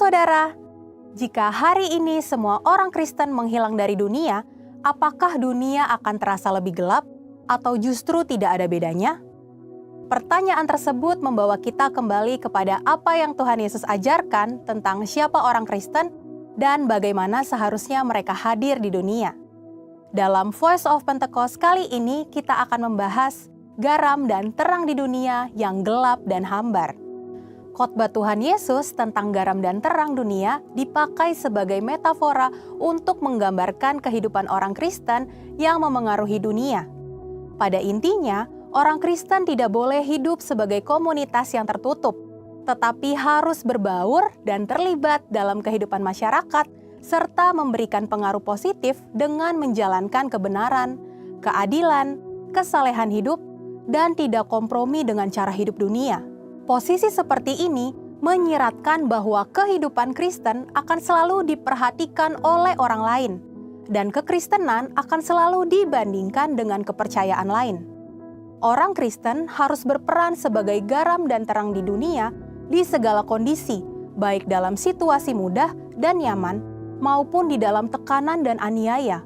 saudara, jika hari ini semua orang Kristen menghilang dari dunia, apakah dunia akan terasa lebih gelap atau justru tidak ada bedanya? Pertanyaan tersebut membawa kita kembali kepada apa yang Tuhan Yesus ajarkan tentang siapa orang Kristen dan bagaimana seharusnya mereka hadir di dunia. Dalam Voice of Pentecost kali ini kita akan membahas garam dan terang di dunia yang gelap dan hambar. Khotbah Tuhan Yesus tentang garam dan terang dunia dipakai sebagai metafora untuk menggambarkan kehidupan orang Kristen yang memengaruhi dunia. Pada intinya, orang Kristen tidak boleh hidup sebagai komunitas yang tertutup, tetapi harus berbaur dan terlibat dalam kehidupan masyarakat, serta memberikan pengaruh positif dengan menjalankan kebenaran, keadilan, kesalehan hidup, dan tidak kompromi dengan cara hidup dunia. Posisi seperti ini menyiratkan bahwa kehidupan Kristen akan selalu diperhatikan oleh orang lain, dan kekristenan akan selalu dibandingkan dengan kepercayaan lain. Orang Kristen harus berperan sebagai garam dan terang di dunia di segala kondisi, baik dalam situasi mudah dan nyaman, maupun di dalam tekanan dan aniaya.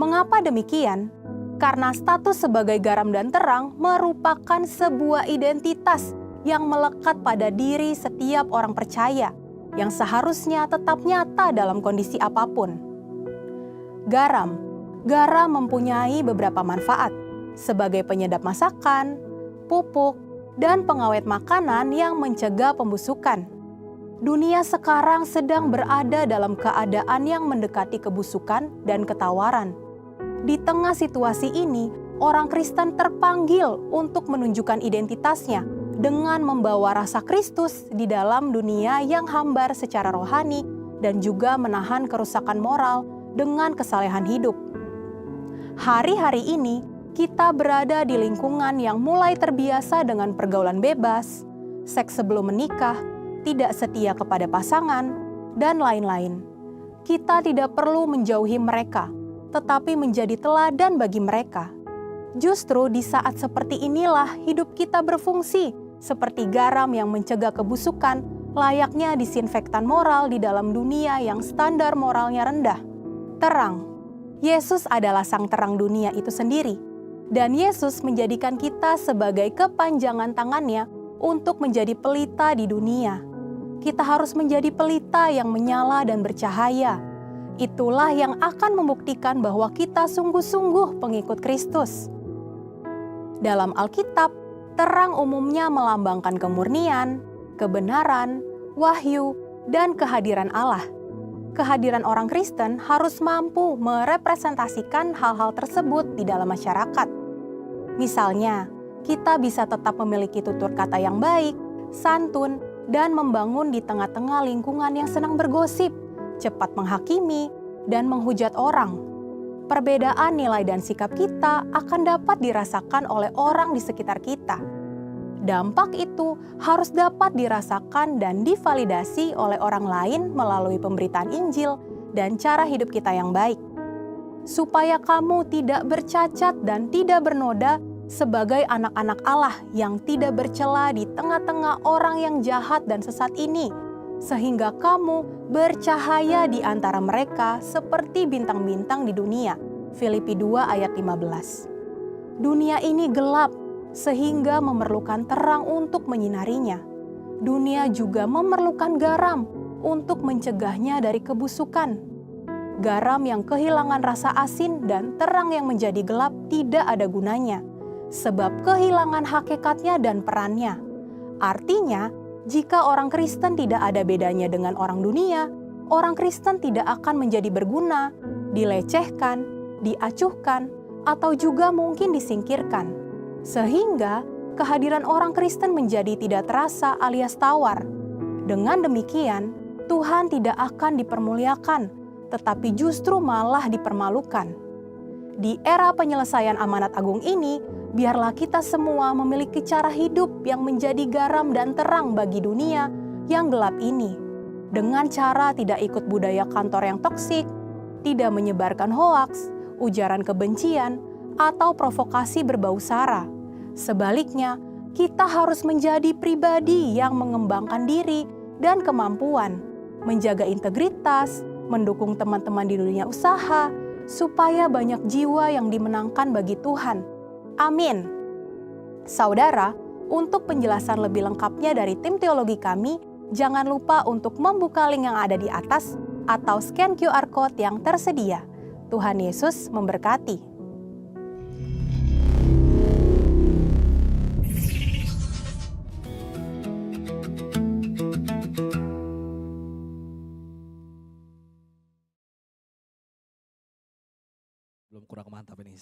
Mengapa demikian? Karena status sebagai garam dan terang merupakan sebuah identitas yang melekat pada diri setiap orang percaya, yang seharusnya tetap nyata dalam kondisi apapun. Garam mempunyai beberapa manfaat, sebagai penyedap masakan, pupuk, dan pengawet makanan yang mencegah pembusukan. Dunia sekarang sedang berada dalam keadaan yang mendekati kebusukan dan ketawaran. Di tengah situasi ini, orang Kristen terpanggil untuk menunjukkan identitasnya dengan membawa rasa Kristus di dalam dunia yang hambar secara rohani dan juga menahan kerusakan moral dengan kesalehan hidup. Hari-hari ini, kita berada di lingkungan yang mulai terbiasa dengan pergaulan bebas, seks sebelum menikah, tidak setia kepada pasangan, dan lain-lain. Kita tidak perlu menjauhi mereka, tetapi menjadi teladan bagi mereka. Justru di saat seperti inilah hidup kita berfungsi seperti garam yang mencegah kebusukan, layaknya disinfektan moral di dalam dunia yang standar moralnya rendah. Terang. Yesus adalah sang terang dunia itu sendiri. Dan Yesus menjadikan kita sebagai kepanjangan tangannya untuk menjadi pelita di dunia. Kita harus menjadi pelita yang menyala dan bercahaya. Itulah yang akan membuktikan bahwa kita sungguh-sungguh pengikut Kristus. Dalam Alkitab, terang umumnya melambangkan kemurnian, kebenaran, wahyu, dan kehadiran Allah. Kehadiran orang Kristen harus mampu merepresentasikan hal-hal tersebut di dalam masyarakat. Misalnya, kita bisa tetap memiliki tutur kata yang baik, santun, dan membangun di tengah-tengah lingkungan yang senang bergosip, cepat menghakimi, dan menghujat orang. Perbedaan nilai dan sikap kita akan dapat dirasakan oleh orang di sekitar kita. Dampak itu harus dapat dirasakan dan divalidasi oleh orang lain melalui pemberitaan Injil dan cara hidup kita yang baik. Supaya kamu tidak bercacat dan tidak bernoda sebagai anak-anak Allah yang tidak bercela di tengah-tengah orang yang jahat dan sesat ini, sehingga kamu bercahaya di antara mereka seperti bintang-bintang di dunia. Filipi 2 ayat 15. Dunia ini gelap, sehingga memerlukan terang untuk menyinarinya. Dunia juga memerlukan garam untuk mencegahnya dari kebusukan. Garam yang kehilangan rasa asin dan terang yang menjadi gelap tidak ada gunanya, sebab kehilangan hakikatnya dan perannya. Artinya, jika orang Kristen tidak ada bedanya dengan orang dunia, orang Kristen tidak akan menjadi berguna, dilecehkan, diacuhkan, atau juga mungkin disingkirkan. Sehingga kehadiran orang Kristen menjadi tidak terasa alias tawar. Dengan demikian, Tuhan tidak akan dipermuliakan, tetapi justru malah dipermalukan. Di era penyelesaian amanat agung ini, biarlah kita semua memiliki cara hidup yang menjadi garam dan terang bagi dunia yang gelap ini. Dengan cara tidak ikut budaya kantor yang toksik, tidak menyebarkan hoaks, ujaran kebencian, atau provokasi berbau sara. Sebaliknya, kita harus menjadi pribadi yang mengembangkan diri dan kemampuan, menjaga integritas, mendukung teman-teman di dunia usaha, supaya banyak jiwa yang dimenangkan bagi Tuhan. Amin. Saudara, untuk penjelasan lebih lengkapnya dari tim teologi kami, jangan lupa untuk membuka link yang ada di atas atau scan QR Code yang tersedia. Tuhan Yesus memberkati. Belum kurang mantap ini.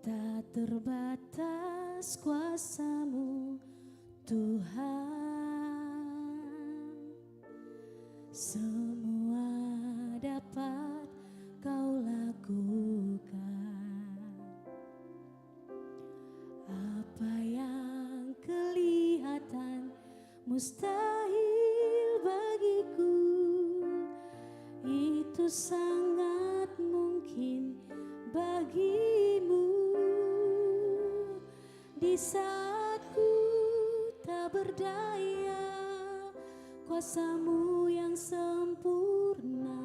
Tak terbatas kuasa-Mu, Tuhan. Semua dapat Kau lakukan. Apa yang kelihatan mustahil bagiku, itu sangat mungkin bagimu. Di saat ku tak berdaya, kuasa-Mu yang sempurna.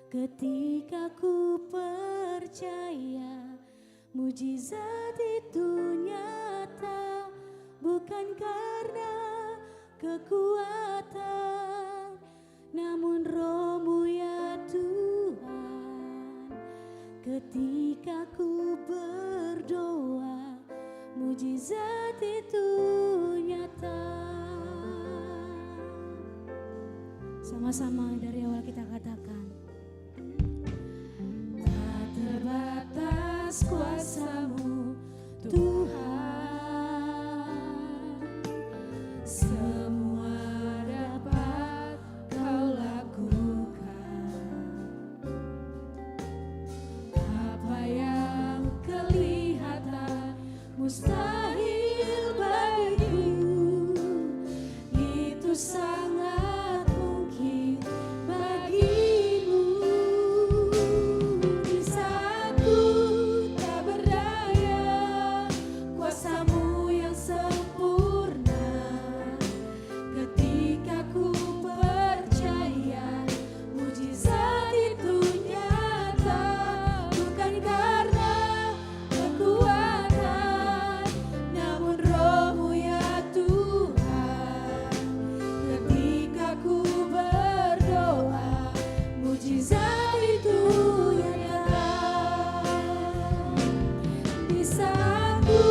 Ketika ku percaya, mujizat itu nyata, bukan karena kekuatan, namun Roh-Mu ya Tuhan. Ketika ku berdoa, mujizat itu nyata. Sama-sama dari awal kita katakan. Tak terbatas kuasa-Mu, Tuhan. Semua dapat Kau lakukan. Apa yang kelihatan mustahil bagiku, itu sangat mungkin bagimu. Di saat ku tak berdaya, kuasa-Mu yang sempurna. Ketika ku percaya, mujizat itu nyata, bukan karena kekuatan, namun Roh-Mu ya Tuhan. Ketika ku berdoa, mujizat itu nyata. Di saat ku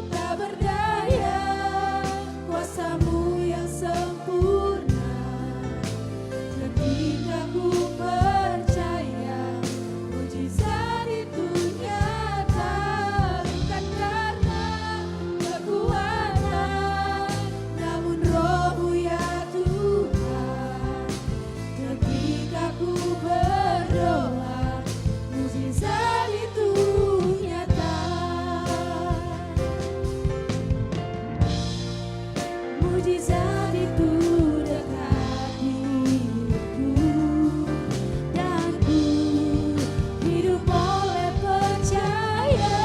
tak berdaya, kuasa-Mu yang sempurna. Ketika ku percaya, mujizat itu nyata, bukan karena kekuatan, namun Roh-Mu ya Tuhan. Ketika ku berdoa, mujizat itu nyata. Mujizat itu dekat hidupku, dan ku hidup oleh percaya.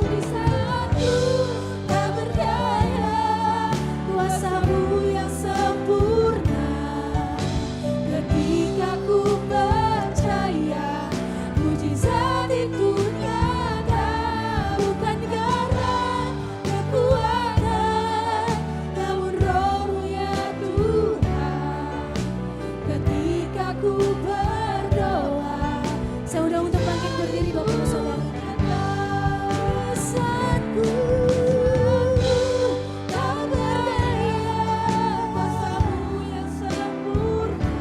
Di saat ku tak berdaya, kuasa-Mu yang sempurna. Ketika ku percaya, mujizat itu nyata, bukan karena kekuatan, namun Roh-Mu ya Tuhan. Ketika ku berdoa, saya undang untuk bangkit berdiri Bapak Ibu Saudara. Saat ku tak berdaya, kuasa-Mu yang sempurna.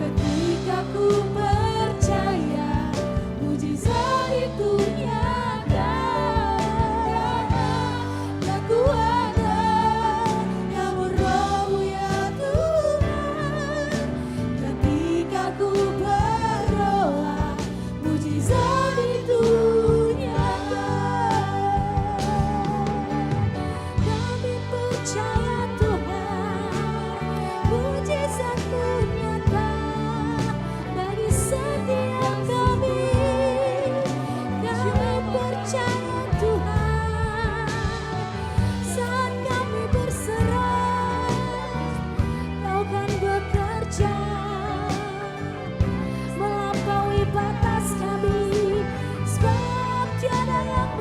Ketika ku percaya, mujizat itu nyata. Kekuatan, namun Roh-Mu ya Tuhan. Ketika ku berdoa, mujizat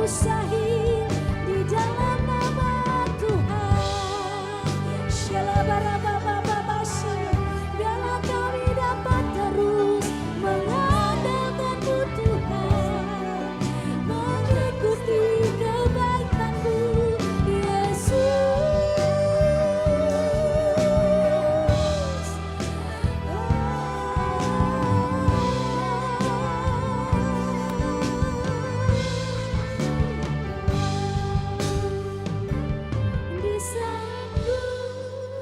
mustahil di dalam nama Tuhan. Shalabarababababasya, biarlah kami dapat terus mengandalkan-Mu Tuhan, mengikuti kebaikan-Mu Yesus. Di saat ku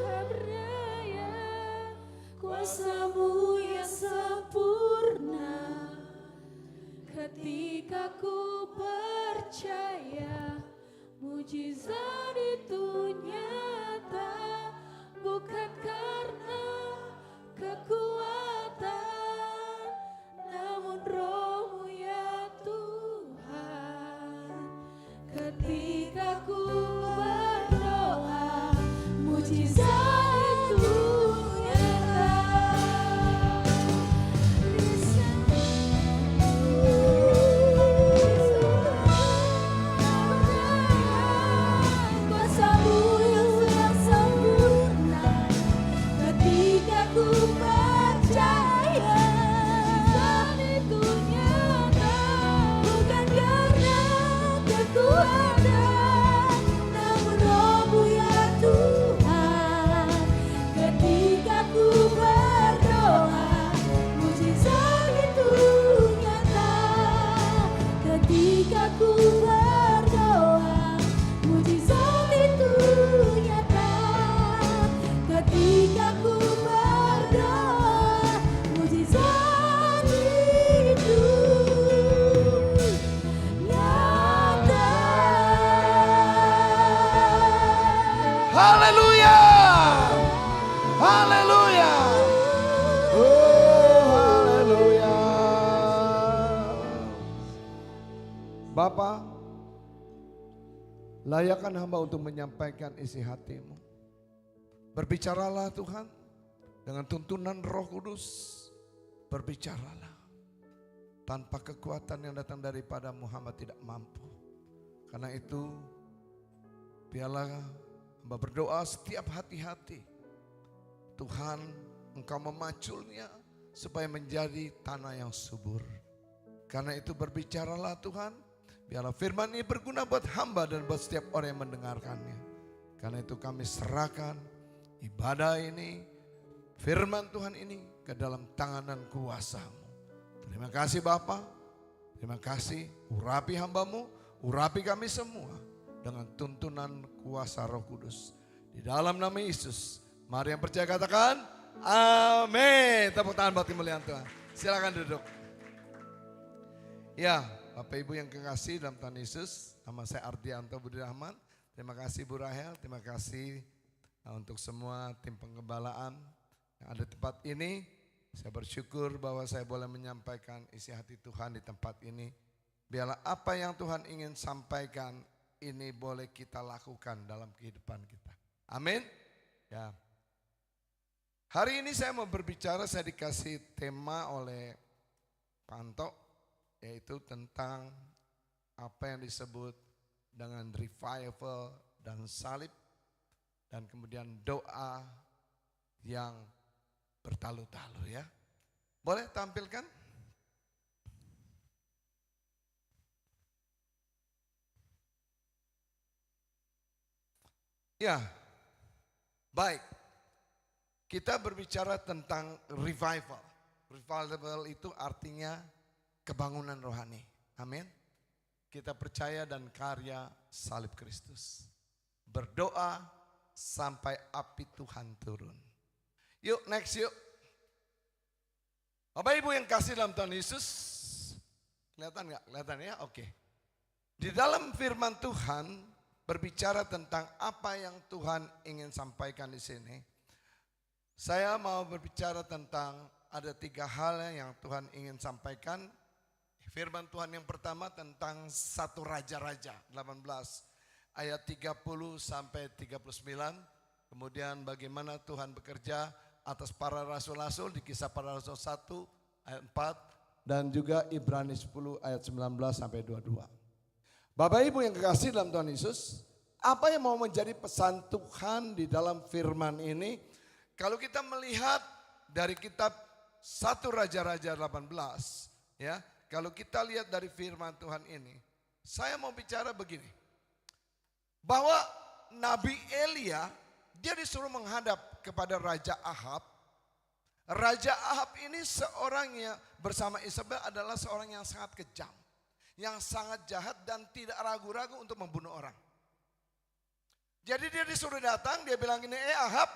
berdaya, kuasa-Mu yang sempurna. Ketika ku percaya, mujizat itu nyata, bukan karena kekuatan, namun Roh-Mu ya Tuhan. Ketika ku berdoa, mujizat itu nyata. Di kuasa-Mu yang sempurna. Ketika ku percaya, mujizat itu nyata, bukan karena kekuatan, namun Roh-Mu ya Tuhan. Ketika ku berdoa, mujizat itu nyata. Ketika ku berdoa, mujizat itu nyata. Ketika ku berdoa, mujizat itu nyata. Haleluya. Haleluya. Oh, haleluya. Bapa, layakkan hamba untuk menyampaikan isi hati-Mu. Berbicaralah Tuhan dengan tuntunan Roh Kudus. Berbicaralah. Tanpa kekuatan yang datang daripada Muhammad tidak mampu. Karena itu biarlah hamba berdoa setiap hati-hati. Tuhan, Engkau memaculnya supaya menjadi tanah yang subur. Karena itu berbicaralah Tuhan. Biarlah firman ini berguna buat hamba dan buat setiap orang yang mendengarkannya. Karena itu kami serahkan ibadah ini, firman Tuhan ini ke dalam tangan dan kuasa-Mu. Terima kasih Bapa. Terima kasih. Urapi hamba-Mu, urapi kami semua dengan tuntunan kuasa Roh Kudus. Di dalam nama Yesus, mari yang percaya katakan amin. Tepuk tangan buat kemuliaan Tuhan. Silakan duduk. Ya, Bapak Ibu yang kekasih dalam Tuhan Yesus, nama saya Ardianto Budi Rahman. Terima kasih Bu Rahel, terima kasih untuk semua tim penggembalaan yang ada di tempat ini. Saya bersyukur bahwa saya boleh menyampaikan isi hati Tuhan di tempat ini. Biarlah apa yang Tuhan ingin sampaikan ini boleh kita lakukan dalam kehidupan kita. Amin. Ya. Hari ini saya mau berbicara, saya dikasih tema oleh Pak Anto, yaitu tentang apa yang disebut dengan revival dan salib, dan kemudian doa yang bertalu-talu ya. Boleh tampilkan? Ya, baik. Kita berbicara tentang revival. Revival itu artinya kebangunan rohani. Amin. Kita percaya dan karya salib Kristus. Berdoa sampai api Tuhan turun. Yuk next yuk. Bapak Ibu yang kasih dalam Tuhan Yesus. Kelihatan gak? Kelihatan ya? Oke. Di dalam firman Tuhan berbicara tentang apa yang Tuhan ingin sampaikan di sini. Saya mau berbicara tentang ada 3 hal yang Tuhan ingin sampaikan. Firman Tuhan yang pertama tentang 1 Raja-Raja 18 ayat 30 sampai 39. Kemudian bagaimana Tuhan bekerja atas para rasul-rasul di Kisah Para Rasul 1 ayat 4 dan juga Ibrani 10 ayat 19 sampai 22. Bapak Ibu yang kekasih dalam Tuhan Yesus, apa yang mau menjadi pesan Tuhan di dalam firman ini? Kalau kita melihat dari kitab 1 Raja-Raja 18, ya, kalau kita lihat dari firman Tuhan ini, saya mau bicara begini. Bahwa Nabi Elia, dia disuruh menghadap kepada Raja Ahab. Raja Ahab ini seorang yang bersama Isabel adalah seorang yang sangat kejam, yang sangat jahat dan tidak ragu-ragu untuk membunuh orang. Jadi dia disuruh datang, dia bilang ini, Ahab,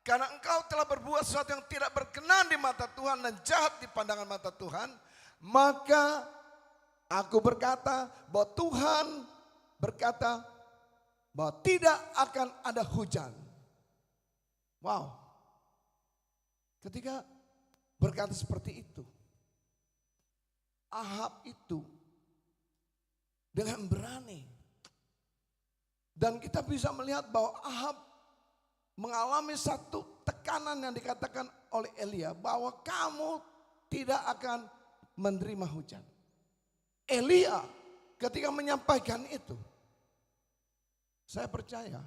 karena engkau telah berbuat sesuatu yang tidak berkenan di mata Tuhan dan jahat di pandangan mata Tuhan, maka aku berkata bahwa Tuhan berkata bahwa tidak akan ada hujan. Wow. Ketika berkata seperti itu, Ahab itu dengan berani. Dan kita bisa melihat bahwa Ahab mengalami satu tekanan yang dikatakan oleh Elia bahwa kamu tidak akan menerima hujan. Elia ketika menyampaikan itu, saya percaya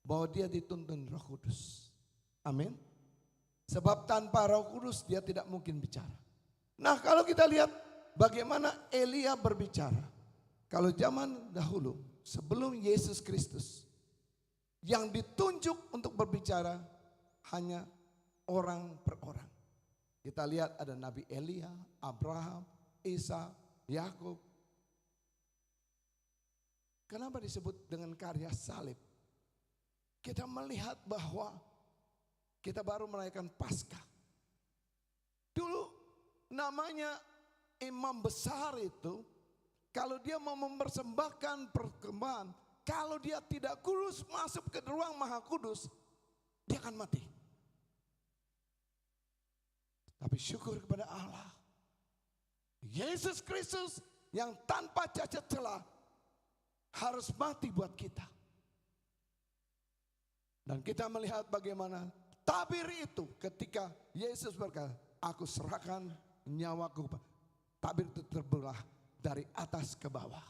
bahwa dia dituntun Roh Kudus. Amin. Sebab tanpa Roh Kudus dia tidak mungkin bicara. Nah, kalau kita lihat bagaimana Elia berbicara. Kalau zaman dahulu sebelum Yesus Kristus, yang ditunjuk untuk berbicara hanya orang per orang. Kita lihat ada Nabi Elia, Abraham, Isa, Yakub. Kenapa disebut dengan karya salib? Kita melihat bahwa kita baru merayakan Paskah. Dulu namanya imam besar itu, kalau dia mau mempersembahkan persembahan, kalau dia tidak kudus masuk ke ruang maha kudus, dia akan mati. Tapi syukur kepada Allah, Yesus Kristus yang tanpa cacat celah harus mati buat kita. Dan kita melihat bagaimana tabir itu ketika Yesus berkata, aku serahkan nyawaku. Tabir itu terbelah dari atas ke bawah.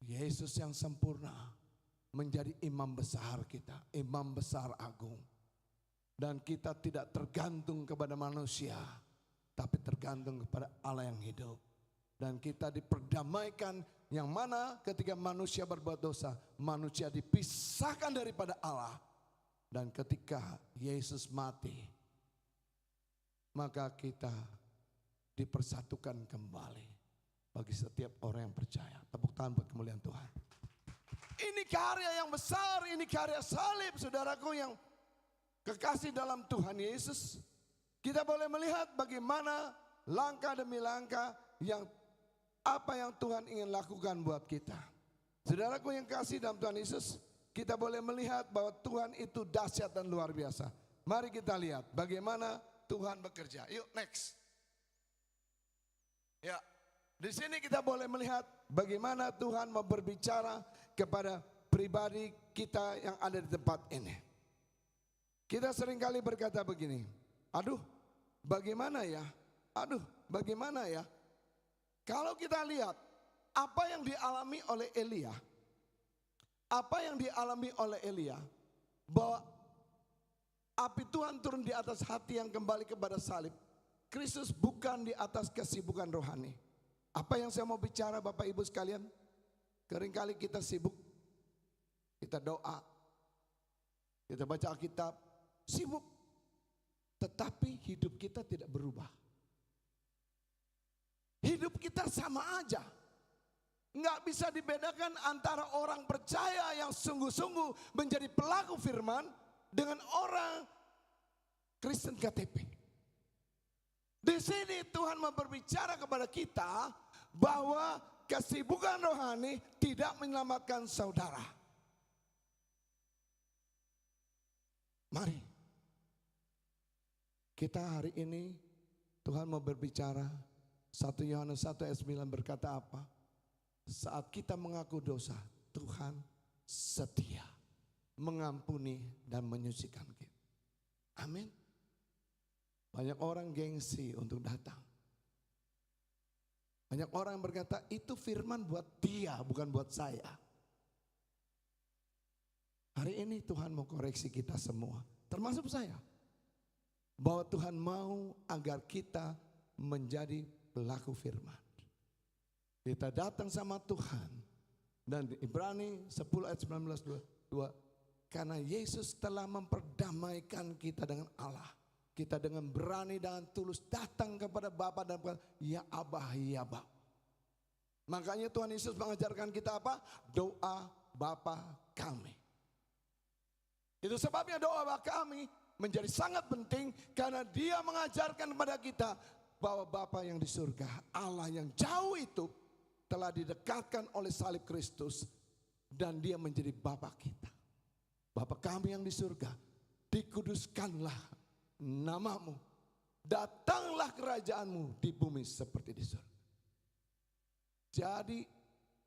Yesus yang sempurna menjadi imam besar kita, imam besar agung. Dan kita tidak tergantung kepada manusia, tapi tergantung kepada Allah yang hidup. Dan kita diperdamaikan, yang mana ketika manusia berbuat dosa, manusia dipisahkan daripada Allah. Dan ketika Yesus mati, maka kita dipersatukan kembali bagi setiap orang yang percaya. Tepuk tangan buat kemuliaan Tuhan. Ini karya yang besar, ini karya salib, saudaraku yang kekasih dalam Tuhan Yesus. Kita boleh melihat bagaimana langkah demi langkah yang apa yang Tuhan ingin lakukan buat kita. Saudaraku yang kasih dalam Tuhan Yesus, kita boleh melihat bahwa Tuhan itu dahsyat dan luar biasa. Mari kita lihat bagaimana Tuhan bekerja. Yuk next. Ya, di sini kita boleh melihat bagaimana Tuhan mau berbicara kepada pribadi kita yang ada di tempat ini. Kita seringkali berkata begini, aduh bagaimana ya, aduh bagaimana ya. Kalau kita lihat apa yang dialami oleh Elia, apa yang dialami oleh Elia, bahwa api Tuhan turun di atas hati yang kembali kepada salib. Kristus bukan di atas kesibukan rohani. Apa yang saya mau bicara Bapak Ibu sekalian? Seringkali kita sibuk, kita doa, kita baca Alkitab, sibuk. Tetapi hidup kita tidak berubah. Hidup kita sama aja. Nggak bisa dibedakan antara orang percaya yang sungguh-sungguh menjadi pelaku firman dengan orang Kristen KTP. Di sini Tuhan mau berbicara kepada kita bahwa kesibukan rohani tidak menyelamatkan saudara. Mari kita hari ini Tuhan mau berbicara. 1 Yohanes 1 ayat 9 berkata apa? Saat kita mengaku dosa, Tuhan setia mengampuni dan menyucikan kita. Amin. Banyak orang gengsi untuk datang. Banyak orang yang berkata itu firman buat dia, bukan buat saya. Hari ini Tuhan mau koreksi kita semua, termasuk saya. Bahwa Tuhan mau agar kita menjadi pelaku firman. Kita datang sama Tuhan. Dan di Ibrani 10 ayat 19:2. Karena Yesus telah memperdamaikan kita dengan Allah. Kita dengan berani dan tulus datang kepada Bapa dan berkata, ya Abah, ya Bapa. Makanya Tuhan Yesus mengajarkan kita apa? Doa Bapa kami. Itu sebabnya doa Bapa kami menjadi sangat penting karena dia mengajarkan kepada kita bahwa Bapa yang di surga, Allah yang jauh itu telah didekatkan oleh salib Kristus dan dia menjadi Bapa kita. Bapa kami yang di surga, dikuduskanlah namamu, datanglah kerajaanmu di bumi seperti di surga. Jadi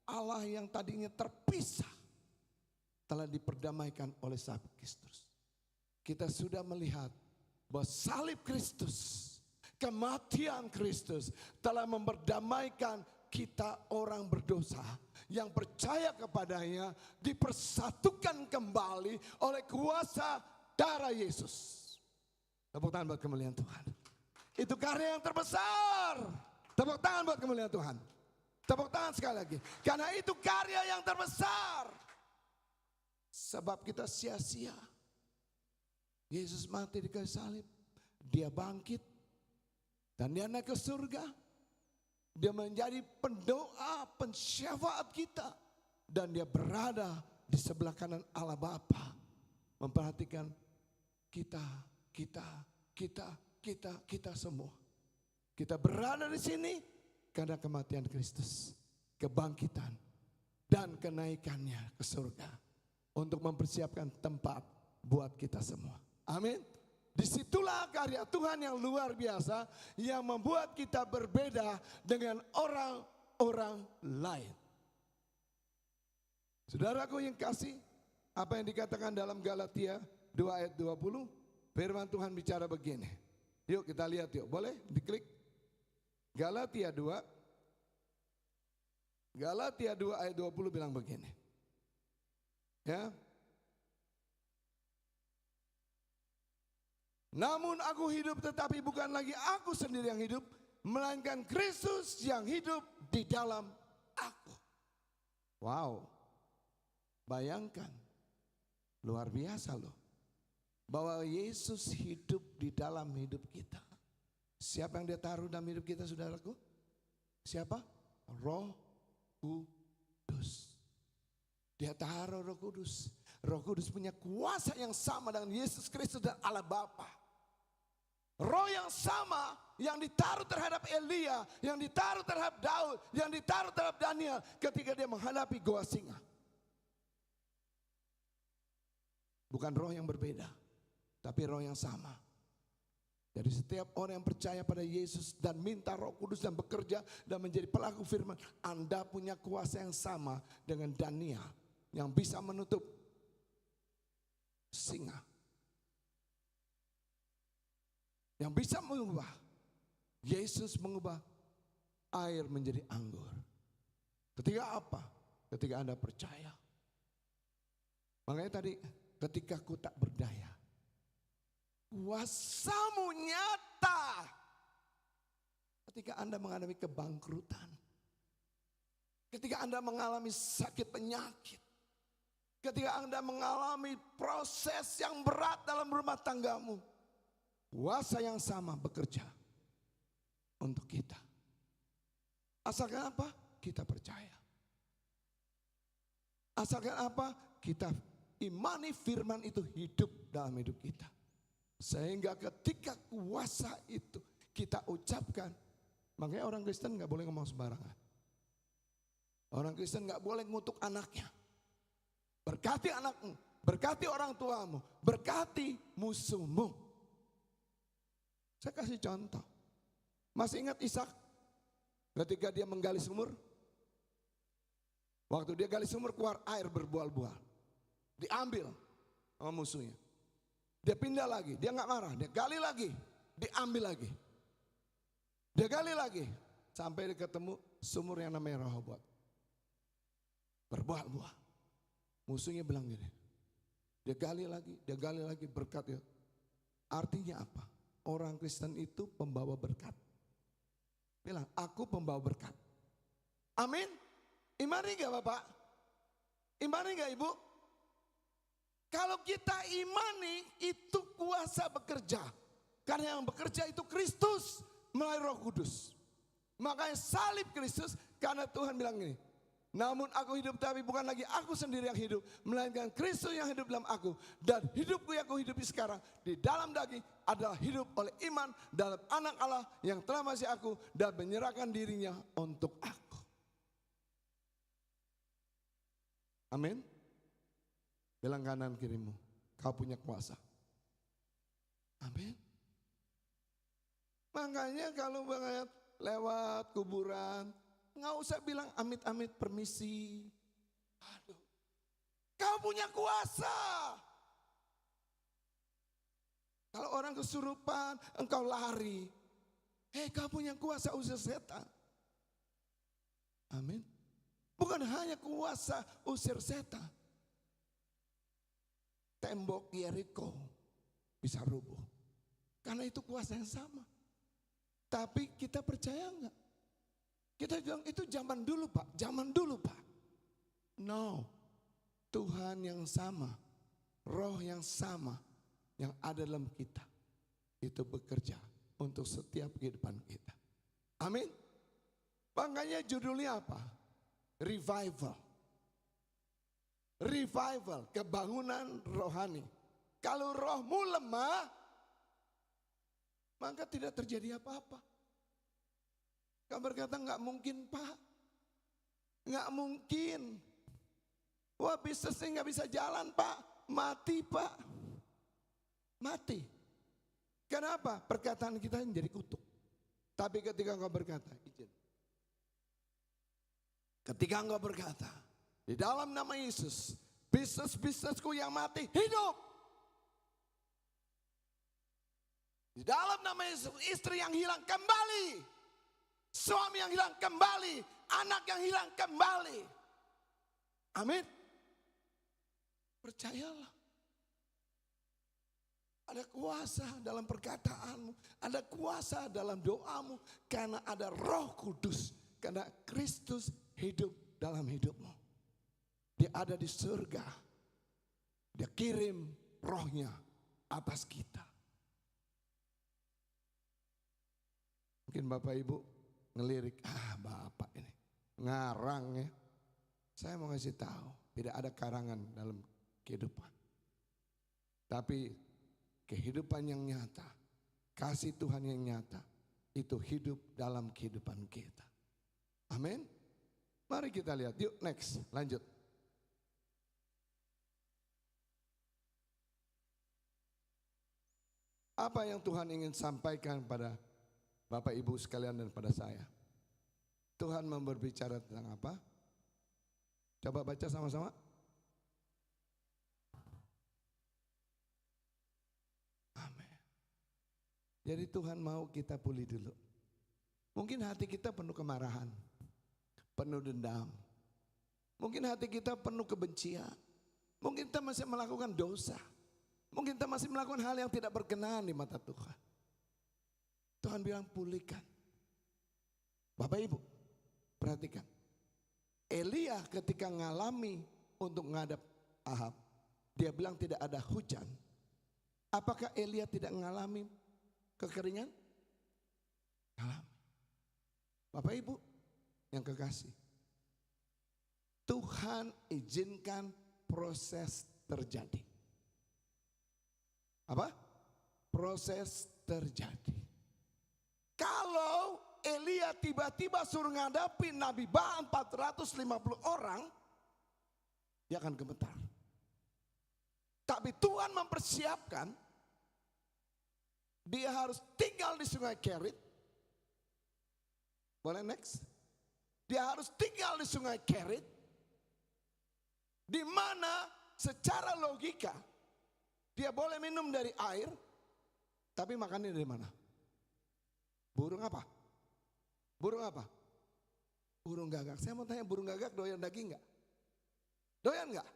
Allah yang tadinya terpisah telah diperdamaikan oleh salib Kristus. Kita sudah melihat bahwa salib Kristus, kematian Kristus telah memperdamaikan kita orang berdosa yang percaya kepadanya dipersatukan kembali oleh kuasa darah Yesus. Tepuk tangan buat kemuliaan Tuhan. Itu karya yang terbesar. Tepuk tangan buat kemuliaan Tuhan. Tepuk tangan sekali lagi. Karena itu karya yang terbesar. Sebab kita sia-sia. Yesus mati di kayu salib. Dia bangkit. Dan dia naik ke surga. Dia menjadi pendoa, pensyafaat kita. Dan dia berada di sebelah kanan Allah Bapa. Memperhatikan kita semua. Kita berada di sini karena kematian Kristus, kebangkitan dan kenaikannya ke surga untuk mempersiapkan tempat buat kita semua. Amin. Disitulah karya Tuhan yang luar biasa yang membuat kita berbeda dengan orang-orang lain. Saudaraku yang kasih, apa yang dikatakan dalam Galatia 2 ayat 20? Firman Tuhan bicara begini. Yuk kita lihat yuk. Boleh diklik. Galatia 2 ayat 20 bilang begini. Ya. Namun aku hidup tetapi bukan lagi aku sendiri yang hidup. Melainkan Kristus yang hidup di dalam aku. Wow. Bayangkan. Luar biasa loh. Bahwa Yesus hidup di dalam hidup kita. Siapa yang dia taruh dalam hidup kita saudaraku? Siapa? Roh Kudus. Dia taruh Roh Kudus. Roh Kudus punya kuasa yang sama dengan Yesus Kristus dan Allah Bapa. Roh yang sama yang ditaruh terhadap Elia, yang ditaruh terhadap Daud, yang ditaruh terhadap Daniel ketika dia menghadapi goa singa. Bukan roh yang berbeda, tapi roh yang sama. Jadi setiap orang yang percaya pada Yesus dan minta Roh Kudus dan bekerja dan menjadi pelaku firman, Anda punya kuasa yang sama dengan Daniel yang bisa menutup singa. Yang bisa mengubah. Yesus mengubah air menjadi anggur. Ketika apa? Ketika Anda percaya. Makanya tadi ketika aku tak berdaya, kuasamu nyata. Ketika Anda mengalami kebangkrutan, ketika Anda mengalami sakit penyakit, ketika Anda mengalami proses yang berat dalam rumah tanggamu, kuasa yang sama bekerja untuk kita. Asalkan apa? Kita percaya. Asalkan apa? Kita imani firman itu hidup dalam hidup kita. Sehingga ketika kuasa itu kita ucapkan. Makanya orang Kristen gak boleh ngomong sembarangan. Orang Kristen gak boleh ngutuk anaknya. Berkati anakmu, berkati orang tuamu, berkati musuhmu. Saya kasih contoh. Masih ingat Ishak ketika dia menggali sumur? Waktu dia gali sumur keluar air berbual-bual. Diambil sama musuhnya. Dia pindah lagi, dia gak marah, dia gali lagi, diambil lagi. Dia gali lagi, sampai dia ketemu sumur yang namanya Rehoboth. Berbuah-buah. Musuhnya bilang gini, dia gali lagi berkat ya. Artinya apa? Orang Kristen itu pembawa berkat. Bilang, aku pembawa berkat. Amin. Imani gak Bapak? Imani gak Ibu? Kalau kita imani itu kuasa bekerja. Karena yang bekerja itu Kristus melalui Roh Kudus. Makanya salib Kristus, karena Tuhan bilang gini, namun aku hidup tapi bukan lagi aku sendiri yang hidup, melainkan Kristus yang hidup dalam aku. Dan hidupku yang aku hidupi sekarang di dalam daging adalah hidup oleh iman dalam anak Allah yang telah masih aku dan menyerahkan dirinya untuk aku. Amin. Bilang kanan kirimu, kau punya kuasa. Amin. Makanya kalau banget lewat kuburan, nggak usah bilang amit-amit permisi. Aduh, kau punya kuasa. Kalau orang kesurupan, engkau lari. Hei, kau punya kuasa usir setan. Amin. Bukan hanya kuasa usir setan. Tembok Yeriko bisa rubuh. Karena itu kuasa yang sama. Tapi kita percaya enggak? Kita bilang itu zaman dulu Pak, zaman dulu Pak. No, Tuhan yang sama, roh yang sama yang ada dalam kita. Itu bekerja untuk setiap kehidupan kita. Amin. Makanya judulnya apa? Revival. Revival, kebangunan rohani. Kalau rohmu lemah, maka tidak terjadi apa-apa. Kau berkata enggak mungkin Pak. Enggak mungkin. Wah bisnisnya enggak bisa jalan Pak. Mati Pak. Mati. Kenapa? Perkataan kita menjadi kutuk. Tapi ketika engkau berkata, izin. Ketika engkau berkata, di dalam nama Yesus, bisnisku yang mati hidup. Di dalam nama Yesus, istri yang hilang kembali. Suami yang hilang kembali. Anak yang hilang kembali. Amin. Percayalah. Ada kuasa dalam perkataanmu. Ada kuasa dalam doamu. Karena ada Roh Kudus. Karena Kristus hidup dalam hidupmu. Dia ada di surga. Dia kirim rohnya atas kita. Mungkin Bapak Ibu ngelirik, Bapak ini ngarang ya. Saya mau ngasih tahu, tidak ada karangan dalam kehidupan. Tapi kehidupan yang nyata, kasih Tuhan yang nyata, itu hidup dalam kehidupan kita. Amin. Mari kita lihat, yuk next, lanjut. Apa yang Tuhan ingin sampaikan pada Bapak Ibu sekalian dan pada saya? Tuhan mau berbicara tentang apa? Coba baca sama-sama. Amin. Jadi Tuhan mau kita pulih dulu. Mungkin hati kita penuh kemarahan, penuh dendam. Mungkin hati kita penuh kebencian. Mungkin kita masih melakukan dosa. Mungkin kita masih melakukan hal yang tidak berkenan di mata Tuhan. Tuhan bilang pulihkan. Bapak Ibu, perhatikan. Elia ketika ngalami untuk menghadap Ahab, dia bilang tidak ada hujan. Apakah Elia tidak mengalami kekeringan? Alami. Bapak Ibu yang kekasih, Tuhan izinkan proses terjadi. Apa? Proses terjadi. Kalau Elia tiba-tiba suruh ngadapin Nabi Baal 450 orang, dia akan gemetar. Tapi Tuhan mempersiapkan, dia harus tinggal di Sungai Kerit. Boleh next? Dia harus tinggal di Sungai Kerit, di mana secara logika dia boleh minum dari air, tapi makannya dari mana? Burung apa? Burung apa? Burung gagak. Saya mau tanya, burung gagak doyan daging nggak? Doyan nggak?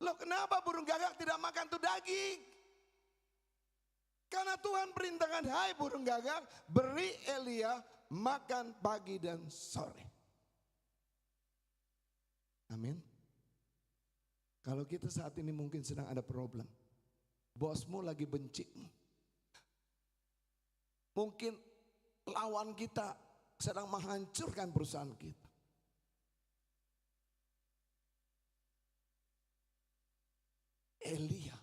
Loh kenapa burung gagak tidak makan tuh daging? Karena Tuhan perintahkan, hai burung gagak, beri Elia makan pagi dan sore. Amin. Kalau kita saat ini mungkin sedang ada problem. Bosmu lagi benci. Mungkin lawan kita sedang menghancurkan perusahaan kita. Elia,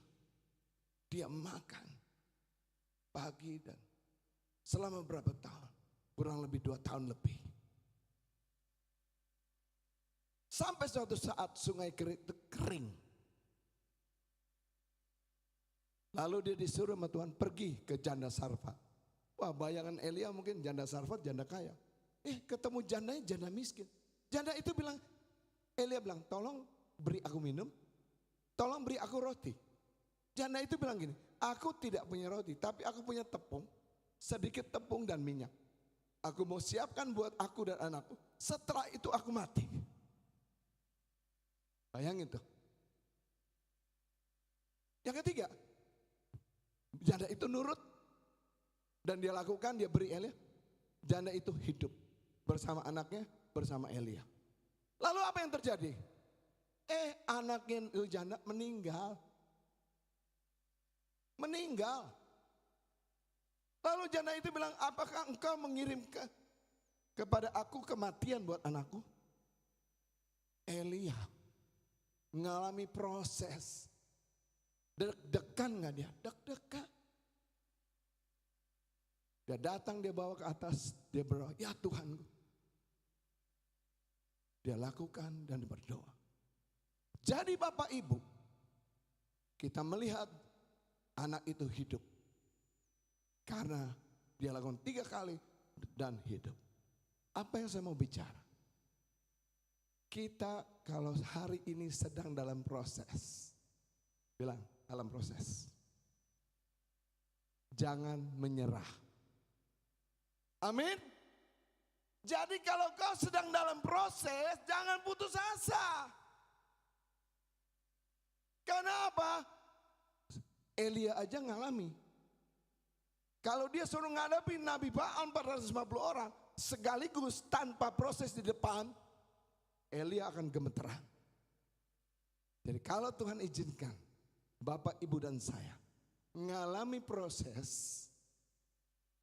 dia makan pagi dan selama berapa tahun? Kurang lebih 2 tahun lebih. Sampai suatu saat sungai kering. Lalu dia disuruh sama Tuhan pergi ke janda Sarfat. Wah, bayangan Elia mungkin janda Sarfat, janda kaya. Ketemu jandanya, janda miskin. Janda itu bilang, Elia bilang, tolong beri aku minum, tolong beri aku roti. Janda itu bilang gini, aku tidak punya roti, tapi aku punya tepung, sedikit tepung dan minyak. Aku mau siapkan buat aku dan anakku, setelah itu aku mati. Bayangin tuh. Yang ketiga, janda itu nurut dan dia lakukan, dia beri Elia. Janda itu hidup bersama anaknya, bersama Elia. Lalu apa yang terjadi? Anaknya janda meninggal. Meninggal. Lalu janda itu bilang, apakah engkau mengirim kepada aku kematian buat anakku? Elia mengalami proses. Deg-degan gak dia? Deg-degan. Dia datang, dia bawa ke atas, dia berdoa, ya Tuhan. Dia lakukan dan berdoa. Jadi Bapak Ibu, kita melihat anak itu hidup. Karena dia lakukan 3 kali dan hidup. Apa yang saya mau bicara? Kita kalau hari ini sedang dalam proses. Bilang, dalam proses. Jangan menyerah. Amin. Jadi kalau kau sedang dalam proses, jangan putus asa. Karena apa? Elia aja ngalami. Kalau dia suruh ngadapin Nabi Baal 450 orang, sekaligus tanpa proses di depan, Elia akan gemeteran. Jadi kalau Tuhan izinkan, Bapak, Ibu dan saya mengalami proses,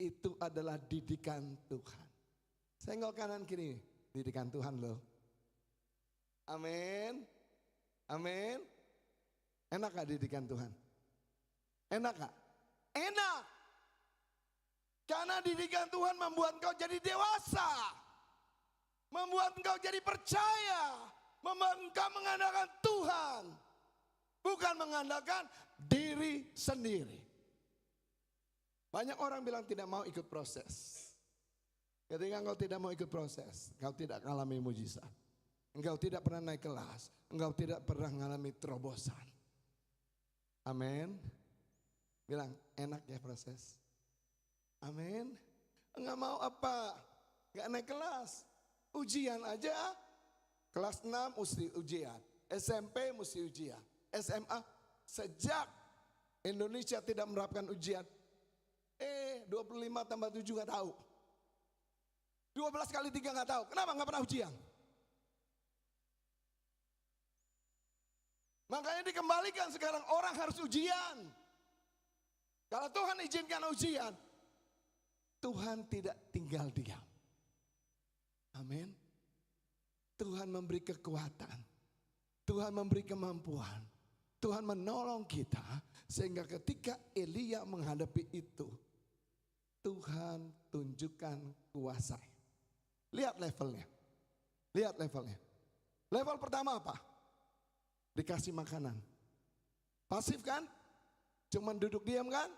itu adalah didikan Tuhan. Senggol kanan kiri, didikan Tuhan loh. Amin. Amin. Enak gak didikan Tuhan? Enak gak? Enak. Karena didikan Tuhan membuat engkau jadi dewasa. Membuat engkau jadi percaya. Membuat engkau mengandalkan Tuhan. Bukan mengandalkan diri sendiri. Banyak orang bilang tidak mau ikut proses. Ketika engkau tidak mau ikut proses, engkau tidak mengalami mujizat. Engkau tidak pernah naik kelas. Engkau tidak pernah mengalami terobosan. Amin. Bilang enak ya proses. Amin. Enggak mau apa? Enggak naik kelas. Ujian aja. Kelas 6 mesti ujian. SMP mesti ujian. SMA sejak Indonesia tidak menerapkan ujian. 25 tambah 7 gak tahu. 12 kali 3 gak tahu. Kenapa gak pernah ujian? Makanya dikembalikan sekarang orang harus ujian. Kalau Tuhan izinkan ujian, Tuhan tidak tinggal diam. Amin. Tuhan memberi kekuatan. Tuhan memberi kemampuan. Tuhan menolong kita sehingga ketika Elia menghadapi itu, Tuhan tunjukkan kuasa. Lihat levelnya. Lihat levelnya. Level pertama apa? Dikasih makanan. Pasif kan? Cuman duduk diam kan?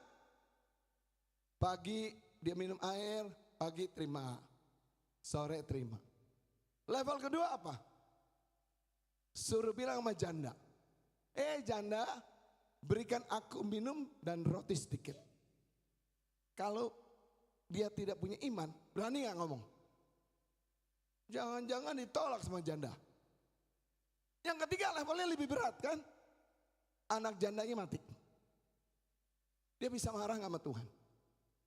Pagi dia minum air, pagi terima, sore terima. Level kedua apa? Suruh bilang sama janda, janda berikan aku minum dan roti sedikit. Kalau dia tidak punya iman, berani gak ngomong? Jangan-jangan ditolak sama janda. Yang ketiga levelnya lebih berat kan? Anak jandanya mati. Dia bisa marah gak sama Tuhan?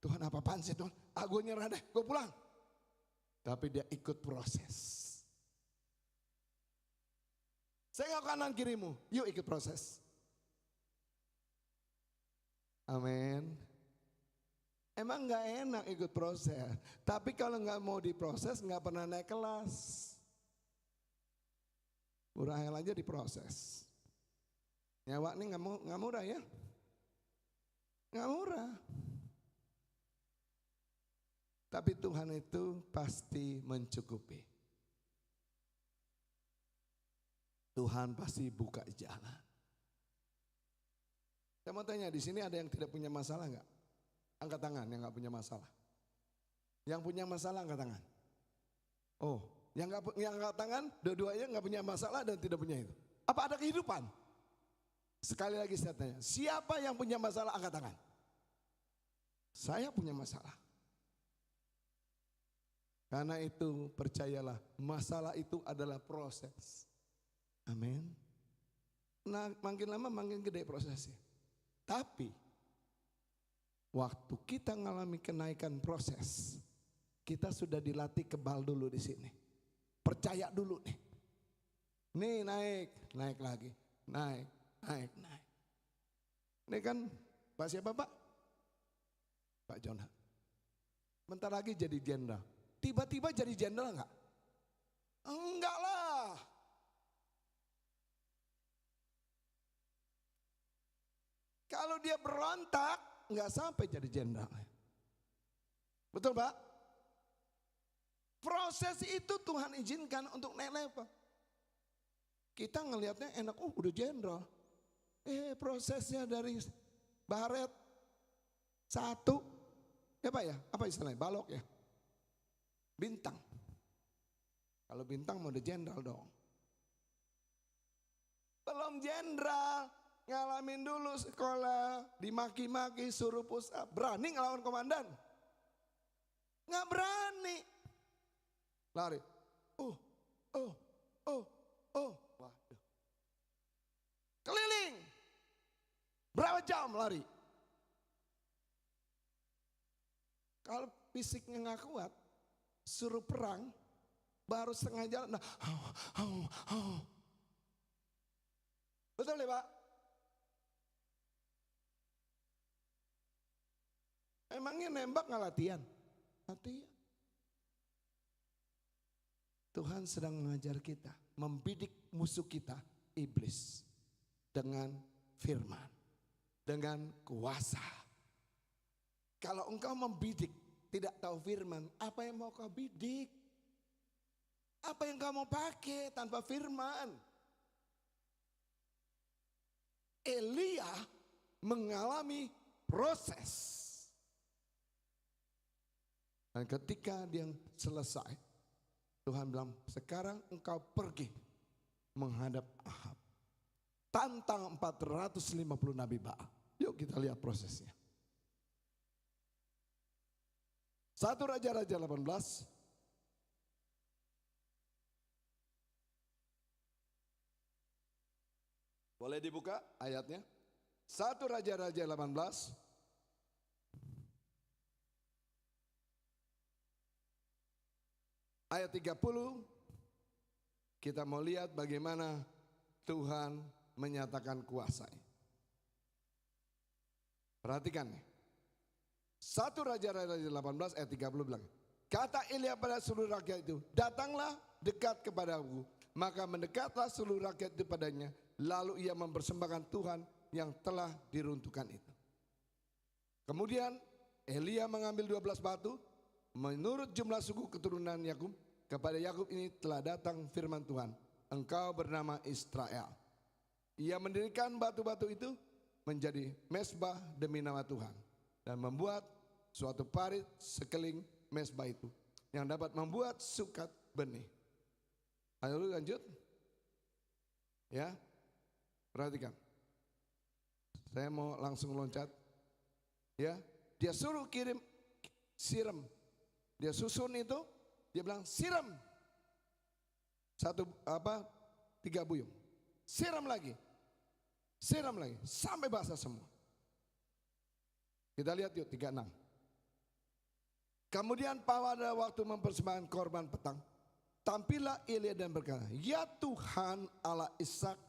Tuhan apa-apaan sih Tuhan? Gue nyerah deh, gue pulang. Tapi dia ikut proses. Saya gak kanan kirimu, yuk ikut proses. Amin. Emang gak enak ikut proses. Tapi kalau gak mau diproses gak pernah naik kelas. Murah aja diproses. Nyawa ini gak murah ya. Gak murah. Tapi Tuhan itu pasti mencukupi. Tuhan pasti buka jalan. Saya mau tanya, di sini ada yang tidak punya masalah nggak? Angkat tangan yang nggak punya masalah. Yang punya masalah angkat tangan. Oh, yang angkat tangan, dua-duanya nggak punya masalah dan tidak punya itu. Apa ada kehidupan? Sekali lagi saya tanya, siapa yang punya masalah angkat tangan? Saya punya masalah. Karena itu percayalah, masalah itu adalah proses. Amin. Nah, makin lama makin gede prosesnya. Tapi waktu kita mengalami kenaikan proses, kita sudah dilatih kebal dulu di sini. Percaya dulu nih. Nih naik lagi, naik. Ini kan Pak siapa Pak? Pak Jonah. Bentar lagi jadi jenderal. Tiba-tiba jadi jenderal enggak? Enggak lah. Kalau dia berontak, enggak sampai jadi jenderal. Betul Pak? Proses itu Tuhan izinkan untuk naik level. Kita ngelihatnya enak, udah jenderal. Prosesnya dari baret 1, ya Pak ya? Apa istilahnya? Balok ya? Bintang. Kalau bintang mau udah jenderal dong. Belum jenderal, ngalamin dulu sekolah, dimaki-maki, suruh push up. Berani ngelawan komandan? Nggak berani. Lari. Waduh. Keliling. Berapa jam lari? Kalau fisiknya nggak kuat, suruh perang, baru setengah jalan. Nah, betul ya Pak? Emangnya nembak nggak latihan? Latihan. Tuhan sedang mengajar kita, membidik musuh kita, iblis, dengan firman, dengan kuasa. Kalau engkau membidik, tidak tahu firman, apa yang mau kau bidik? Apa yang kau mau pakai tanpa firman? Elia mengalami proses. Dan ketika dia selesai, Tuhan bilang, sekarang engkau pergi menghadap Ahab. Tantang 450 Nabi Baal. Yuk kita lihat prosesnya. 1 Raja-Raja 18. Boleh dibuka ayatnya? 1 Raja-Raja 18. Ayat 30. Kita mau lihat bagaimana Tuhan menyatakan kuasanya. Perhatikan nih. 1 Raja-Raja 18 ayat 30 bilang, kata Elia pada seluruh rakyat itu, datanglah dekat kepadaku. Maka mendekatlah seluruh rakyat itu padanya. Lalu ia mempersembahkan Tuhan yang telah diruntuhkan itu. Kemudian Elia mengambil 12 batu. Menurut jumlah suku keturunan Yakub, kepada Yakub ini telah datang firman Tuhan. Engkau bernama Israel. Ia mendirikan batu-batu itu menjadi mesbah demi nama Tuhan. Dan membuat suatu parit sekeliling mesbah itu. Yang dapat membuat sukat benih. Ayo lanjut. Ya, perhatikan. Saya mau langsung loncat. Ya, dia suruh kirim siram. Dia susun itu, dia bilang siram. 3 buyung. Siram lagi sampai basah semua. Kita lihat yuk 36. Kemudian pada waktu mempersembahkan korban petang, tampillah Elia dan berkata, ya Tuhan Allah Ishak,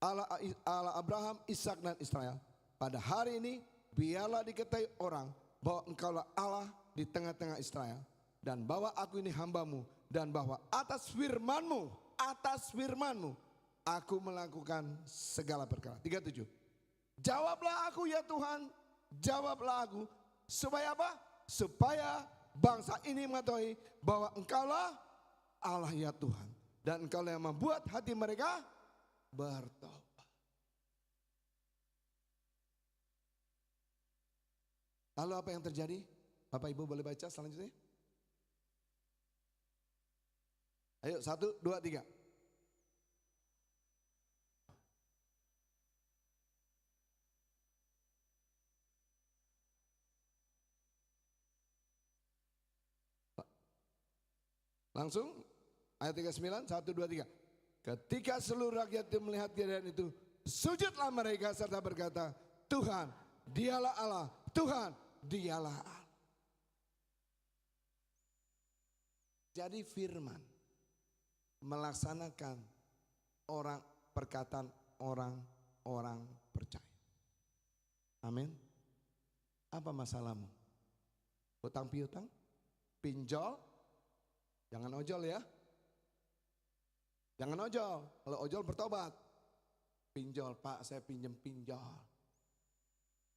Allah Abraham, Ishak dan Israel, pada hari ini biarlah diketahui orang bahwa engkaulah Allah di tengah-tengah Israel, dan bahwa aku ini hambamu, dan bahwa atas firmanmu aku melakukan segala perkara. 37. Jawablah aku ya Tuhan, jawablah aku, supaya apa? Supaya bangsa ini mengetahui bahwa engkaulah Allah ya Tuhan, dan engkaulah yang membuat hati mereka bertobat. Lalu apa yang terjadi? Bapak Ibu boleh baca selanjutnya? Ayo 1, 2, 3. Langsung ayat 39, 1, 2, 3. Ketika seluruh rakyat itu melihat kejadian itu, sujudlah mereka serta berkata, Tuhan dialah Allah, Tuhan dialah Allah. Jadi firman melaksanakan perkataan orang percaya. Amin. Apa masalahmu? Hutang piutang? Pinjol? Jangan ojol ya. Jangan ojol. Kalau ojol bertobat. Pinjol, Pak, saya pinjol.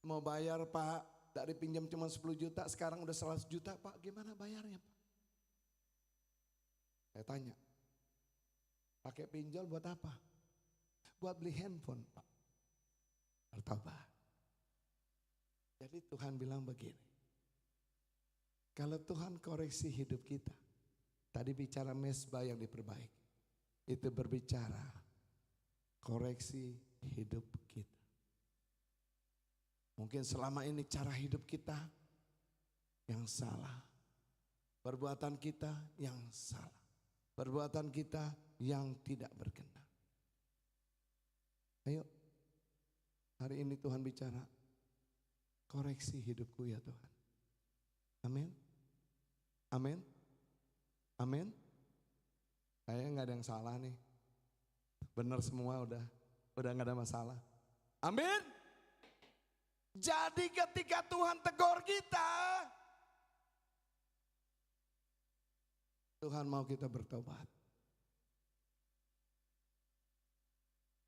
Mau bayar, Pak, dari pinjam cuma 10 juta, sekarang udah 100 juta, Pak. Gimana bayarnya, Pak? Saya tanya. Pakai pinjol buat apa? Buat beli handphone, Pak. Bertobat. Jadi Tuhan bilang begini. Kalau Tuhan koreksi hidup kita, tadi bicara mesbah yang diperbaiki, itu berbicara koreksi hidup kita. Mungkin selama ini cara hidup kita yang salah, perbuatan kita yang salah, perbuatan kita yang tidak berkenan. Ayo, hari ini Tuhan bicara, koreksi hidupku ya Tuhan. Amin. Amin. Amin. Kayaknya nggak ada yang salah nih. Benar semua udah nggak ada masalah. Amin. Jadi ketika Tuhan tegur kita, Tuhan mau kita bertobat.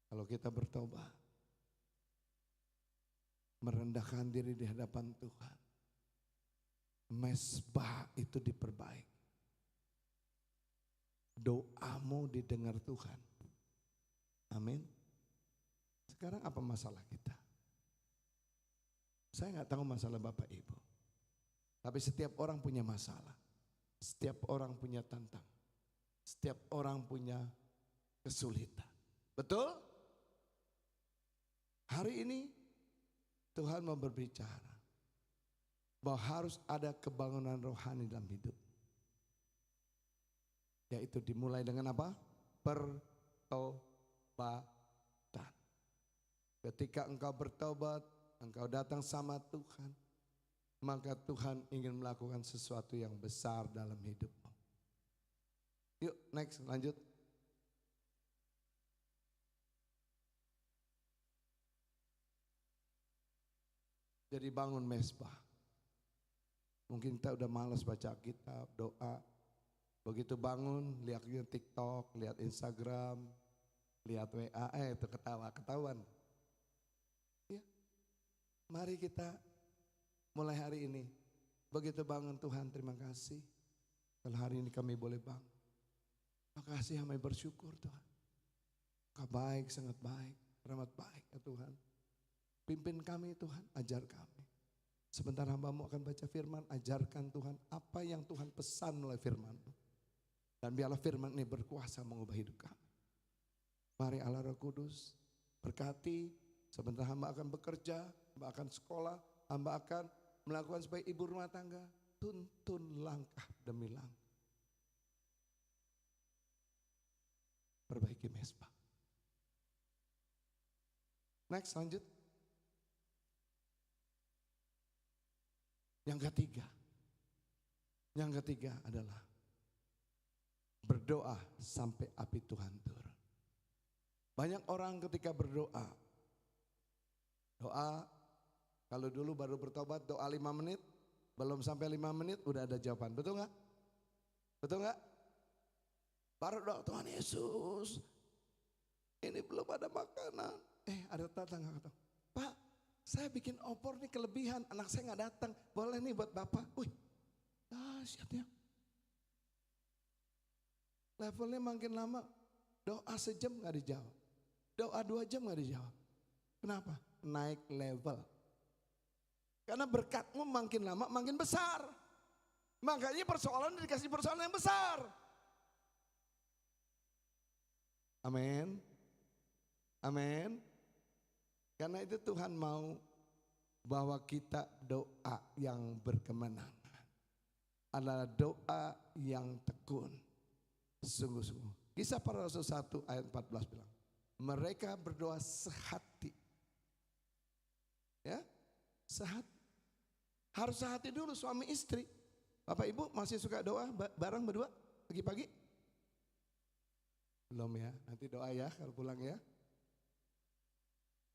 Kalau kita bertobat, merendahkan diri di hadapan Tuhan, mesbah itu diperbaiki. Doamu didengar Tuhan. Amin. Sekarang apa masalah kita? Saya nggak tahu masalah Bapak Ibu. Tapi setiap orang punya masalah. Setiap orang punya tantangan. Setiap orang punya kesulitan. Betul? Hari ini Tuhan mau berbicara bahwa harus ada kebangunan rohani dalam hidup. Yaitu dimulai dengan apa? Pertobatan. Ketika engkau bertobat, engkau datang sama Tuhan, maka Tuhan ingin melakukan sesuatu yang besar dalam hidupmu. Yuk next, lanjut. Jadi bangun mesbah. Mungkin kita udah malas baca kitab, doa. Begitu bangun, lihat TikTok, lihat Instagram, lihat WA, itu ketahuan. Ya, mari kita mulai hari ini. Begitu bangun Tuhan, terima kasih. Kalau hari ini kami boleh bangun. Terima kasih, kami bersyukur Tuhan. Kau baik, sangat baik, rahmat baik ya Tuhan. Pimpin kami Tuhan, ajar kami. Sebentar hamba-Mu akan baca firman, ajarkan Tuhan apa yang Tuhan pesan melalui firman-Mu. Dan biarlah firman ini berkuasa mengubah hidup kami. Mari Allah Roh Kudus berkati, sebentar hamba akan bekerja, hamba akan sekolah, hamba akan melakukan sebagai ibu rumah tangga. Tuntun langkah demi langkah. perbaiki mesbah. Next, lanjut. Yang ketiga adalah berdoa sampai api Tuhan turun. Banyak orang ketika berdoa, kalau dulu baru bertobat doa 5 menit, belum sampai 5 menit udah ada jawaban, betul nggak? Betul nggak? Baru doa, Tuhan Yesus, ini belum ada makanan. Ada tetangga kata, Pak, saya bikin opor nih kelebihan, anak saya nggak datang, boleh nih buat Bapak. Wih, dahsyatnya. Levelnya makin lama, doa sejam nggak dijawab, doa 2 jam nggak dijawab. Kenapa? Naik level. Karena berkatmu makin lama makin besar. Makanya persoalan dikasih persoalan yang besar. Amin. Amin. Karena itu Tuhan mau bahwa kita doa yang berkemenangan. Adalah doa yang tekun. Sungguh-sungguh. Kisah para Rasul 1 ayat 14 bilang. Mereka berdoa sehati. Ya, sehati. Harus sehati dulu suami istri. Bapak Ibu masih suka doa bareng berdua pagi-pagi? Belum ya, nanti doa ya kalau pulang ya.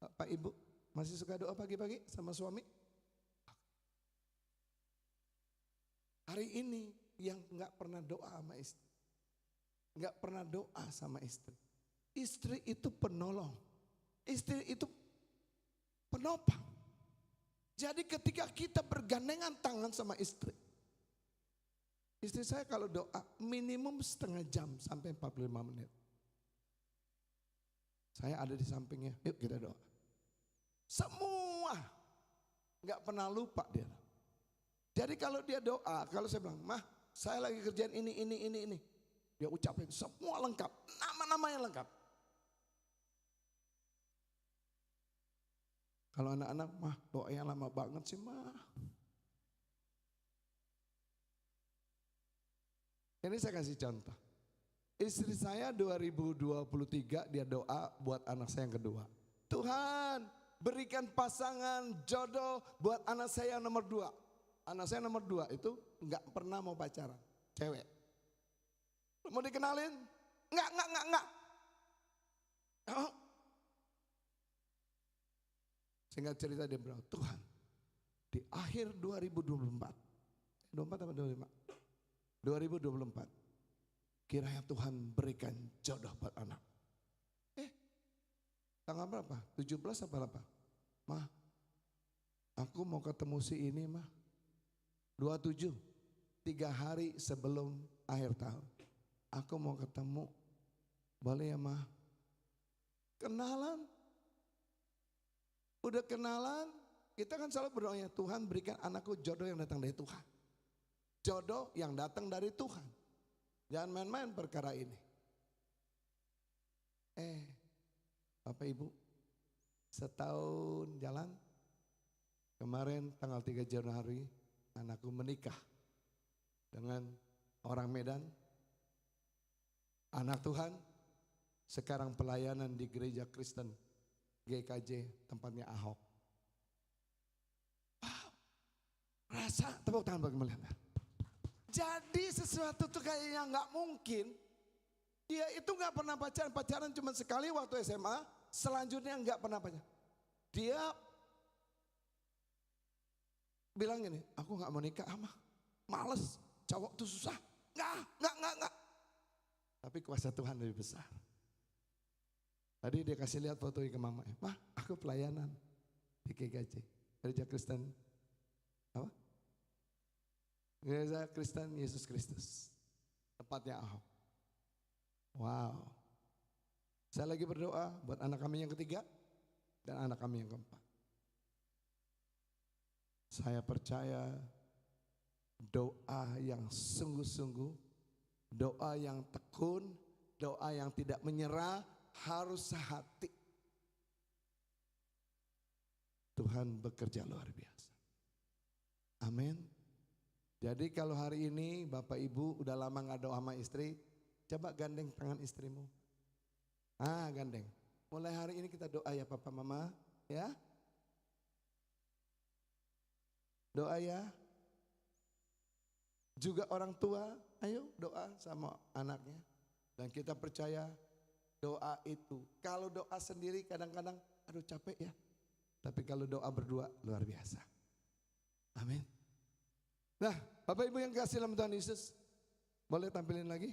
Bapak Ibu masih suka doa pagi-pagi sama suami? Hari ini yang gak pernah doa sama istri. Gak pernah doa sama istri. Istri itu penolong. Istri itu penopang. Jadi ketika kita bergandengan tangan sama istri. Istri saya kalau doa minimum setengah jam sampai 45 menit. Saya ada di sampingnya, yuk kita doa. Semua, gak pernah lupa dia. Jadi kalau dia doa, kalau saya bilang, Mah saya lagi kerjaan ini. Dia ucapin semua lengkap, nama-namanya lengkap. Kalau anak-anak, Mah doanya lama banget sih Mah. Ini saya kasih contoh. Istri saya 2023 dia doa buat anak saya yang kedua. Tuhan berikan pasangan jodoh buat anak saya yang nomor 2. Anak saya nomor 2 itu gak pernah mau pacaran, cewek. Mau dikenalin? Enggak. Oh. Singkat cerita dia bilang, Tuhan di akhir 2024, 24 atau 25? 2024, kiranya Tuhan berikan jodoh buat anak. Tanggal berapa? 17 apa? Mah, aku mau ketemu si ini mah. 27, 3 hari sebelum akhir tahun. Aku mau ketemu, boleh ya Mah? Kenalan. Udah kenalan, kita kan selalu berdoa, Tuhan berikan anakku jodoh yang datang dari Tuhan. Jodoh yang datang dari Tuhan. Jangan main-main perkara ini. Bapak Ibu, setahun jalan, kemarin tanggal 3 Januari anakku menikah dengan orang Medan. Anak Tuhan, sekarang pelayanan di gereja Kristen GKJ tempatnya Ahok. Wow, rasa tepuk tangan bagi melihat. Jadi sesuatu tuh kayaknya nggak mungkin. Dia itu nggak pernah pacaran cuma sekali waktu SMA. Selanjutnya nggak pernah pacaran. Dia bilang gini, aku nggak mau nikah ama, males, cowok tuh susah. Nggak. Tapi kuasa Tuhan lebih besar. Tadi dia kasih lihat fotonya ke mama. Mah, aku pelayanan di GKJ, Gereja Kristen apa? Gereja Kristen Yesus Kristus, tempatnya Ahok. Wow. Saya lagi berdoa buat anak kami yang ketiga dan anak kami yang keempat. Saya percaya doa yang sungguh-sungguh, doa yang tekun, doa yang tidak menyerah, harus sehati. Tuhan bekerja luar biasa. Amin. Jadi kalau hari ini Bapak Ibu udah lama gak doa sama istri, coba gandeng tangan istrimu. Gandeng. Mulai hari ini kita doa ya Papa Mama, ya. Doa ya. Juga orang tua, ayo doa sama anaknya. Dan kita percaya doa itu. Kalau doa sendiri kadang-kadang aduh capek ya. Tapi kalau doa berdua luar biasa. Amin. Nah, Bapak Ibu yang kasih dalam Tuhan Yesus, boleh tampilin lagi?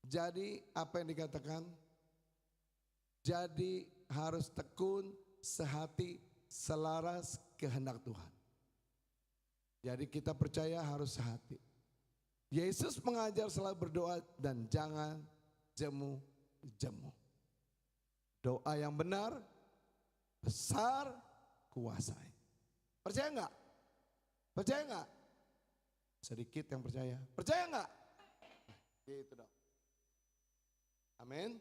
Jadi apa yang dikatakan? Jadi harus tekun, sehati, selaras kehendak Tuhan. Jadi kita percaya harus sehati. Yesus mengajar selalu berdoa dan jangan jemu-jemu. Doa yang benar, besar, kuasai. Percaya enggak? Percaya enggak? Sedikit yang percaya. Percaya enggak? Gitu dong. Amin.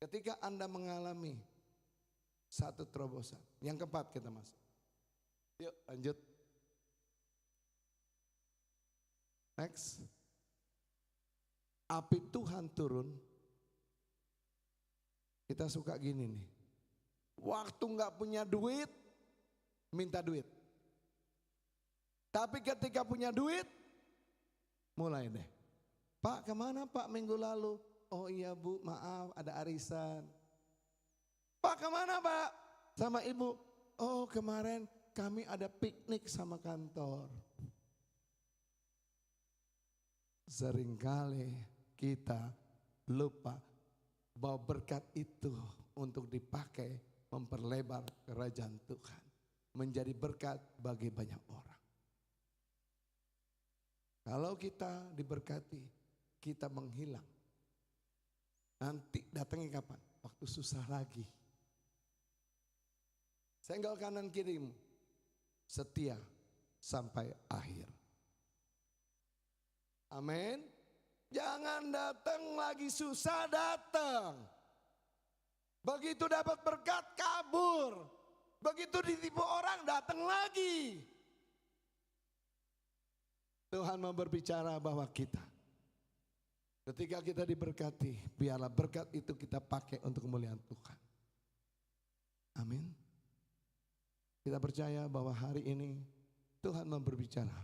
Ketika Anda mengalami satu terobosan. Yang keempat kita masuk. Yuk lanjut. Next. Api Tuhan turun. Kita suka gini nih. Waktu nggak punya duit, minta duit. Tapi ketika punya duit, mulai deh. Pak kemana Pak minggu lalu? Oh iya Bu maaf ada arisan. Pak kemana Pak? Sama Ibu. Oh kemarin kami ada piknik sama kantor. Seringkali kita lupa bahwa berkat itu untuk dipakai memperlebar kerajaan Tuhan. Menjadi berkat bagi banyak orang. Kalau kita diberkati, kita menghilang. Nanti datangnya kapan? Waktu susah lagi. Senggol kanan kirimu, setia sampai akhir. Amin. Jangan datang lagi susah datang. Begitu dapat berkat kabur. Begitu ditipu orang datang lagi. Tuhan mau berbicara bahwa ketika kita diberkati, biarlah berkat itu kita pakai untuk kemuliaan Tuhan. Amin. Kita percaya bahwa hari ini Tuhan mau berbicara.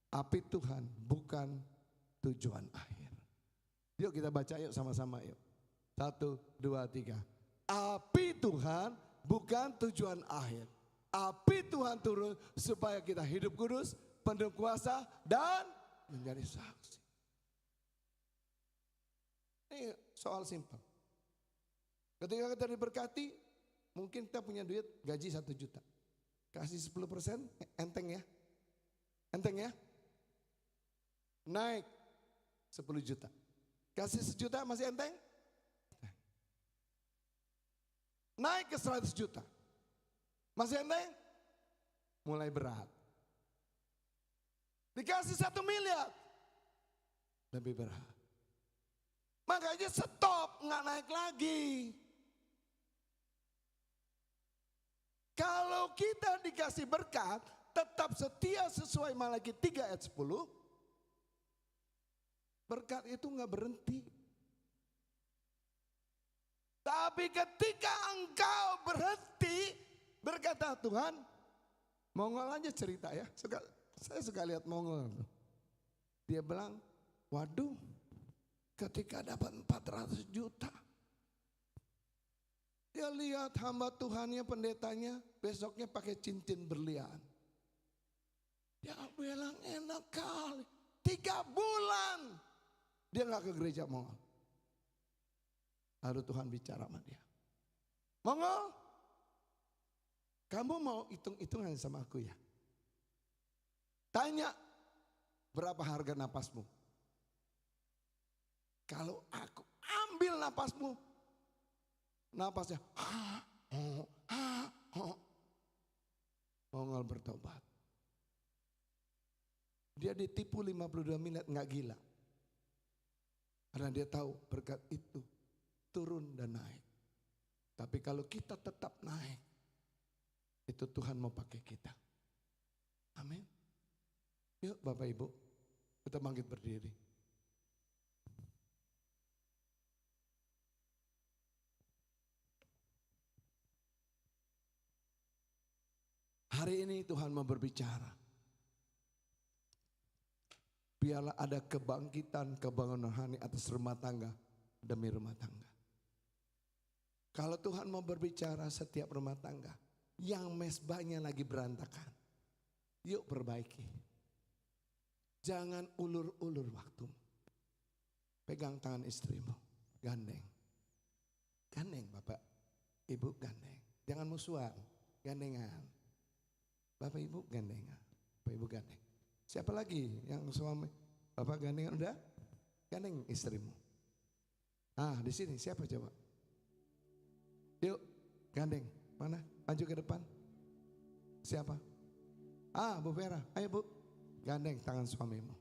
Api Tuhan bukan tujuan akhir. Yuk kita baca yuk sama-sama yuk. 1, 2, 3. Api Tuhan bukan tujuan akhir. Api Tuhan turun supaya kita hidup kudus, penuh kuasa dan menjadi saksi. Ini soal simpel. Ketika kita diberkati, mungkin kita punya duit gaji 1 juta. Kasih 10% enteng ya. Enteng ya. Naik 10 juta. Kasih 1 juta masih enteng? Naik ke 100 juta. Masih enteng? Mulai berat. Dikasih 1 miliar. Lebih berat. Makanya stop, nggak naik lagi. Kalau kita dikasih berkat, tetap setia sesuai Malaki 3 ayat 10. Berkat itu nggak berhenti. Tapi ketika engkau berhenti, berkata Tuhan, Mongol aja cerita ya. Saya suka lihat Mongol. Dia bilang, waduh, ketika dapat 400 juta. Dia lihat hamba Tuhannya, pendetanya, besoknya pakai cincin berlian. Dia bilang enak kali, 3 bulan. Dia gak ke gereja Mongol. Lalu Tuhan bicara sama dia. Mongol, kamu mau hitung-hitungan sama aku ya? Tanya, berapa harga napasmu? Kalau aku ambil napasmu, napasnya, Mongol bertobat. Dia ditipu 52 miliar, gak gila. Karena dia tahu berkat itu turun dan naik. Tapi kalau kita tetap naik, itu Tuhan mau pakai kita. Amin. Yuk Bapak Ibu, kita bangkit berdiri. Hari ini Tuhan mau berbicara. Biarlah ada kebangkitan, kebangunan rohani atas rumah tangga demi rumah tangga. Kalau Tuhan mau berbicara setiap rumah tangga yang mesbahnya lagi berantakan, yuk perbaiki. Jangan ulur-ulur waktumu. Pegang tangan istrimu, gandeng. Gandeng Bapak, Ibu gandeng. Jangan musuhan, gandengan. Bapak Ibu gandengan, Bapak Ibu gandeng. Siapa lagi yang suami Bapak gandengan udah? Gandeng istrimu. Di sini siapa coba? Yuk gandeng, mana? Maju ke depan. Siapa? Bu Vera, ayo Bu. Gandeng tangan suamimu.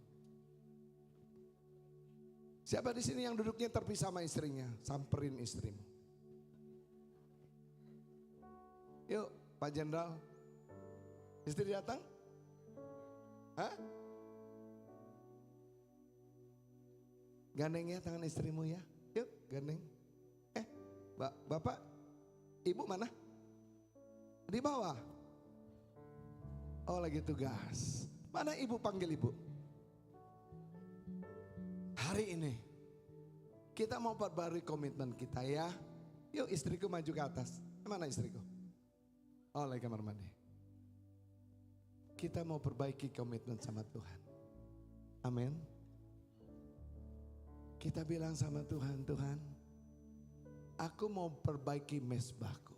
Siapa di sini yang duduknya terpisah sama istrinya? Samperin istrimu. Yuk Pak Jenderal. Istri datang? Gandeng ya tangan istrimu ya. Yuk gandeng. Bapak, Ibu mana? Di bawah. Oh lagi tugas. Mana Ibu, panggil Ibu. Hari ini kita mau perbarui komitmen kita ya. Yuk istriku maju ke atas. Mana istriku? Oh lagi kamar mandi. Kita mau perbaiki komitmen sama Tuhan. Amin. Kita bilang sama Tuhan, Tuhan, aku mau perbaiki mesbahku.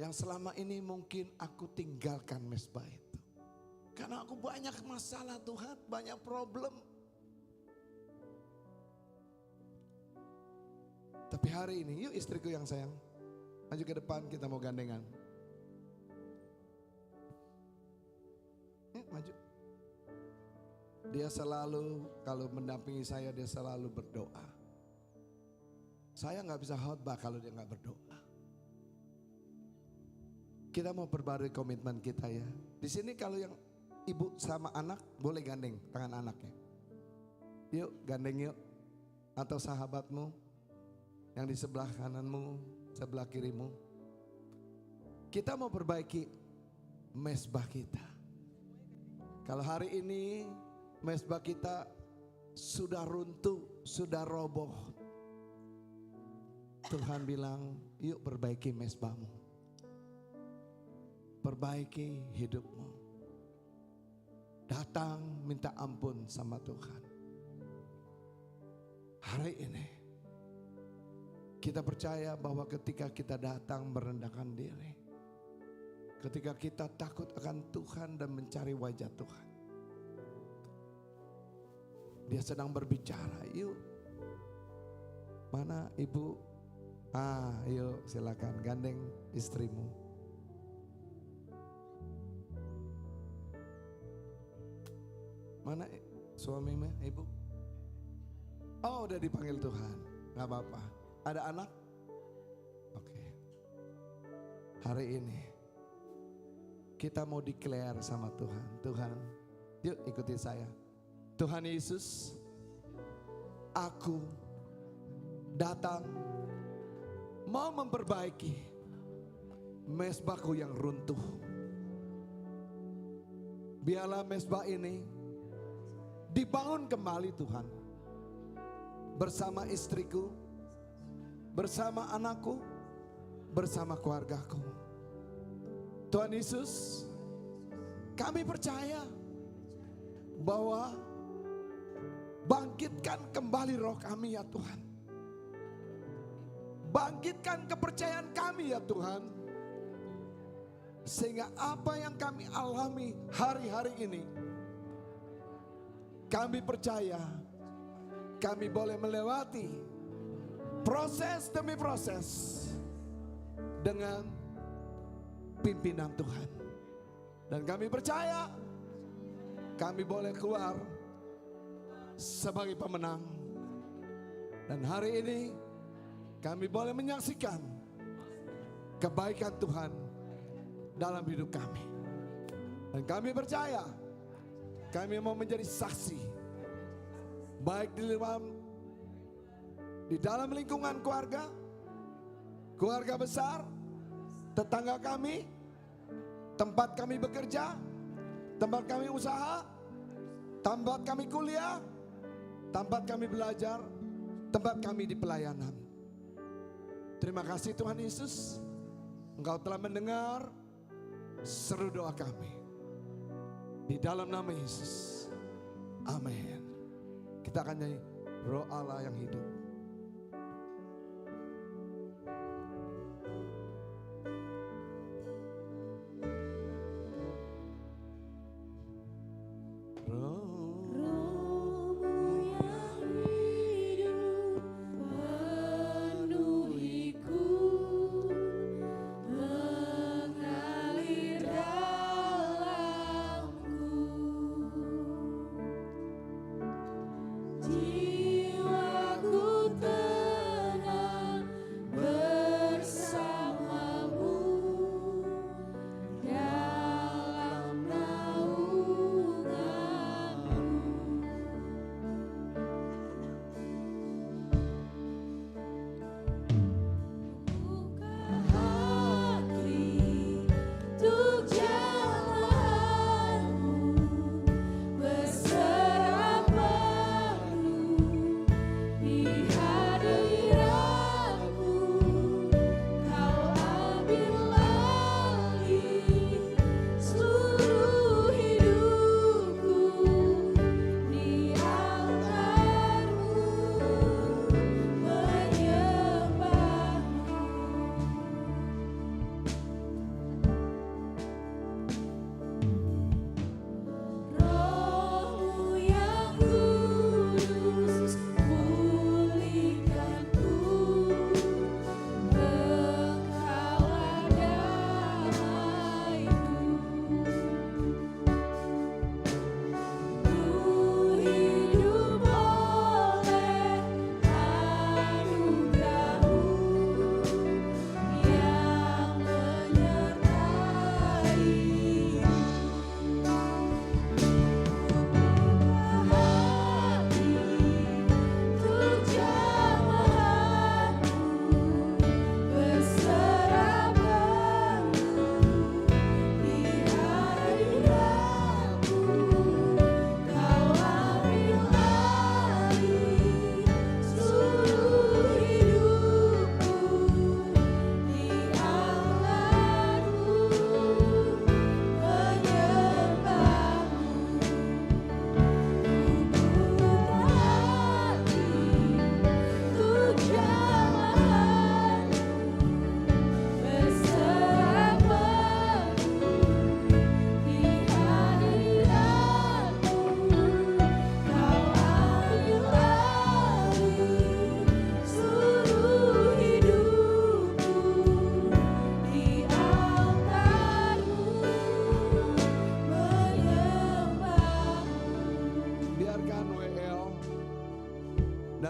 Yang selama ini mungkin aku tinggalkan mesbah itu. Karena aku banyak masalah Tuhan, banyak problem. Tapi hari ini, yuk istriku yang sayang, maju ke depan, kita mau gandengan. Maju. Dia selalu, kalau mendampingi saya, dia selalu berdoa. Saya gak bisa khotbah kalau dia gak berdoa. Kita mau perbarui komitmen kita ya. Di sini kalau yang ibu sama anak boleh gandeng tangan anaknya. Yuk gandeng yuk. Atau sahabatmu yang di sebelah kananmu, sebelah kirimu. Kita mau perbaiki mesbah kita. Kalau hari ini mesbah kita sudah runtuh, sudah roboh. Tuhan bilang, yuk perbaiki mesbahmu. Perbaiki hidupmu. Datang minta ampun sama Tuhan. Hari ini kita percaya bahwa ketika kita datang merendahkan diri, ketika kita takut akan Tuhan dan mencari wajah Tuhan, Dia sedang berbicara. Yuk, mana ibu? Yuk silakan gandeng istrimu. Mana suamimu, ibu? Oh udah dipanggil Tuhan, gak apa-apa. Ada anak? Oke. Hari ini kita mau declare sama Tuhan. Tuhan, yuk ikuti saya. Tuhan Yesus, aku datang mau memperbaiki mesbahku yang runtuh. Biarlah mesbah ini dibangun kembali Tuhan. Bersama istriku, bersama anakku, bersama keluargaku. Tuhan Yesus, kami percaya bahwa bangkitkan kembali roh kami ya Tuhan. Bangkitkan kepercayaan kami ya Tuhan. Sehingga apa yang kami alami hari-hari ini, kami percaya kami boleh melewati proses demi proses dengan pimpinan Tuhan. Dan kami percaya kami boleh keluar sebagai pemenang. Dan hari ini kami boleh menyaksikan kebaikan Tuhan dalam hidup kami. Dan kami percaya kami mau menjadi saksi. Baik di dalam lingkungan keluarga, keluarga besar, tetangga kami, tempat kami bekerja, tempat kami usaha, tempat kami kuliah, tempat kami belajar, tempat kami di pelayanan. Terima kasih Tuhan Yesus, Engkau telah mendengar seru doa kami. Di dalam nama Yesus, amin. Kita akan nyanyi Roh Allah yang hidup.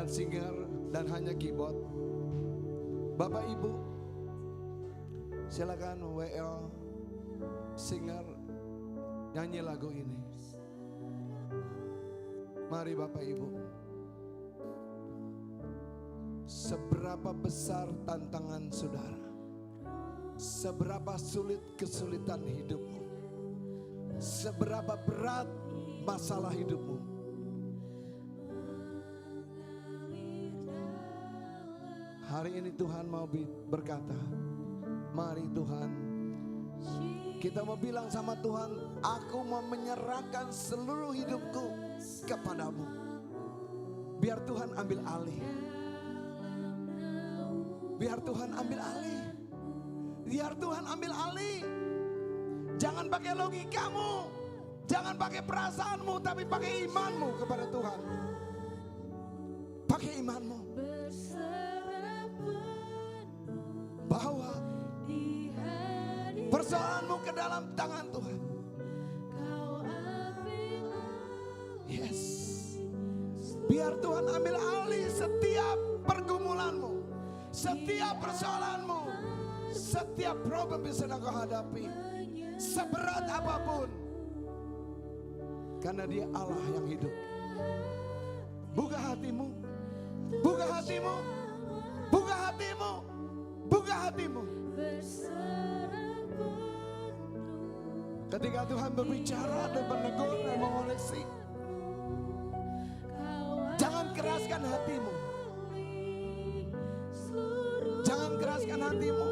dan singer dan hanya keyboard. Bapak Ibu, silakan WL singer nyanyi lagu ini. Mari Bapak Ibu. Seberapa besar tantangan saudara, seberapa sulit kesulitan hidupmu, seberapa berat masalah hidupmu, hari ini Tuhan mau berkata, mari Tuhan, kita mau bilang sama Tuhan, aku mau menyerahkan seluruh hidupku kepadamu. Biar Tuhan ambil alih. Biar Tuhan ambil alih. Biar Tuhan ambil alih. Jangan pakai logikamu, jangan pakai perasaanmu, tapi pakai imanmu kepada Tuhan. Pakai imanmu. Bawa persoalanmu ke dalam tangan Tuhan. Yes. Biar Tuhan ambil alih setiap pergumulanmu, setiap persoalanmu, setiap problem yang sedang kau hadapi, seberat apapun, karena Dia Allah yang hidup. Buka hatimu, buka hatimu, buka hatimu, buka hatimu. Ketika Tuhan berbicara dan menegur dan mengoreksi, jangan keraskan hatimu. Jangan keraskan hatimu.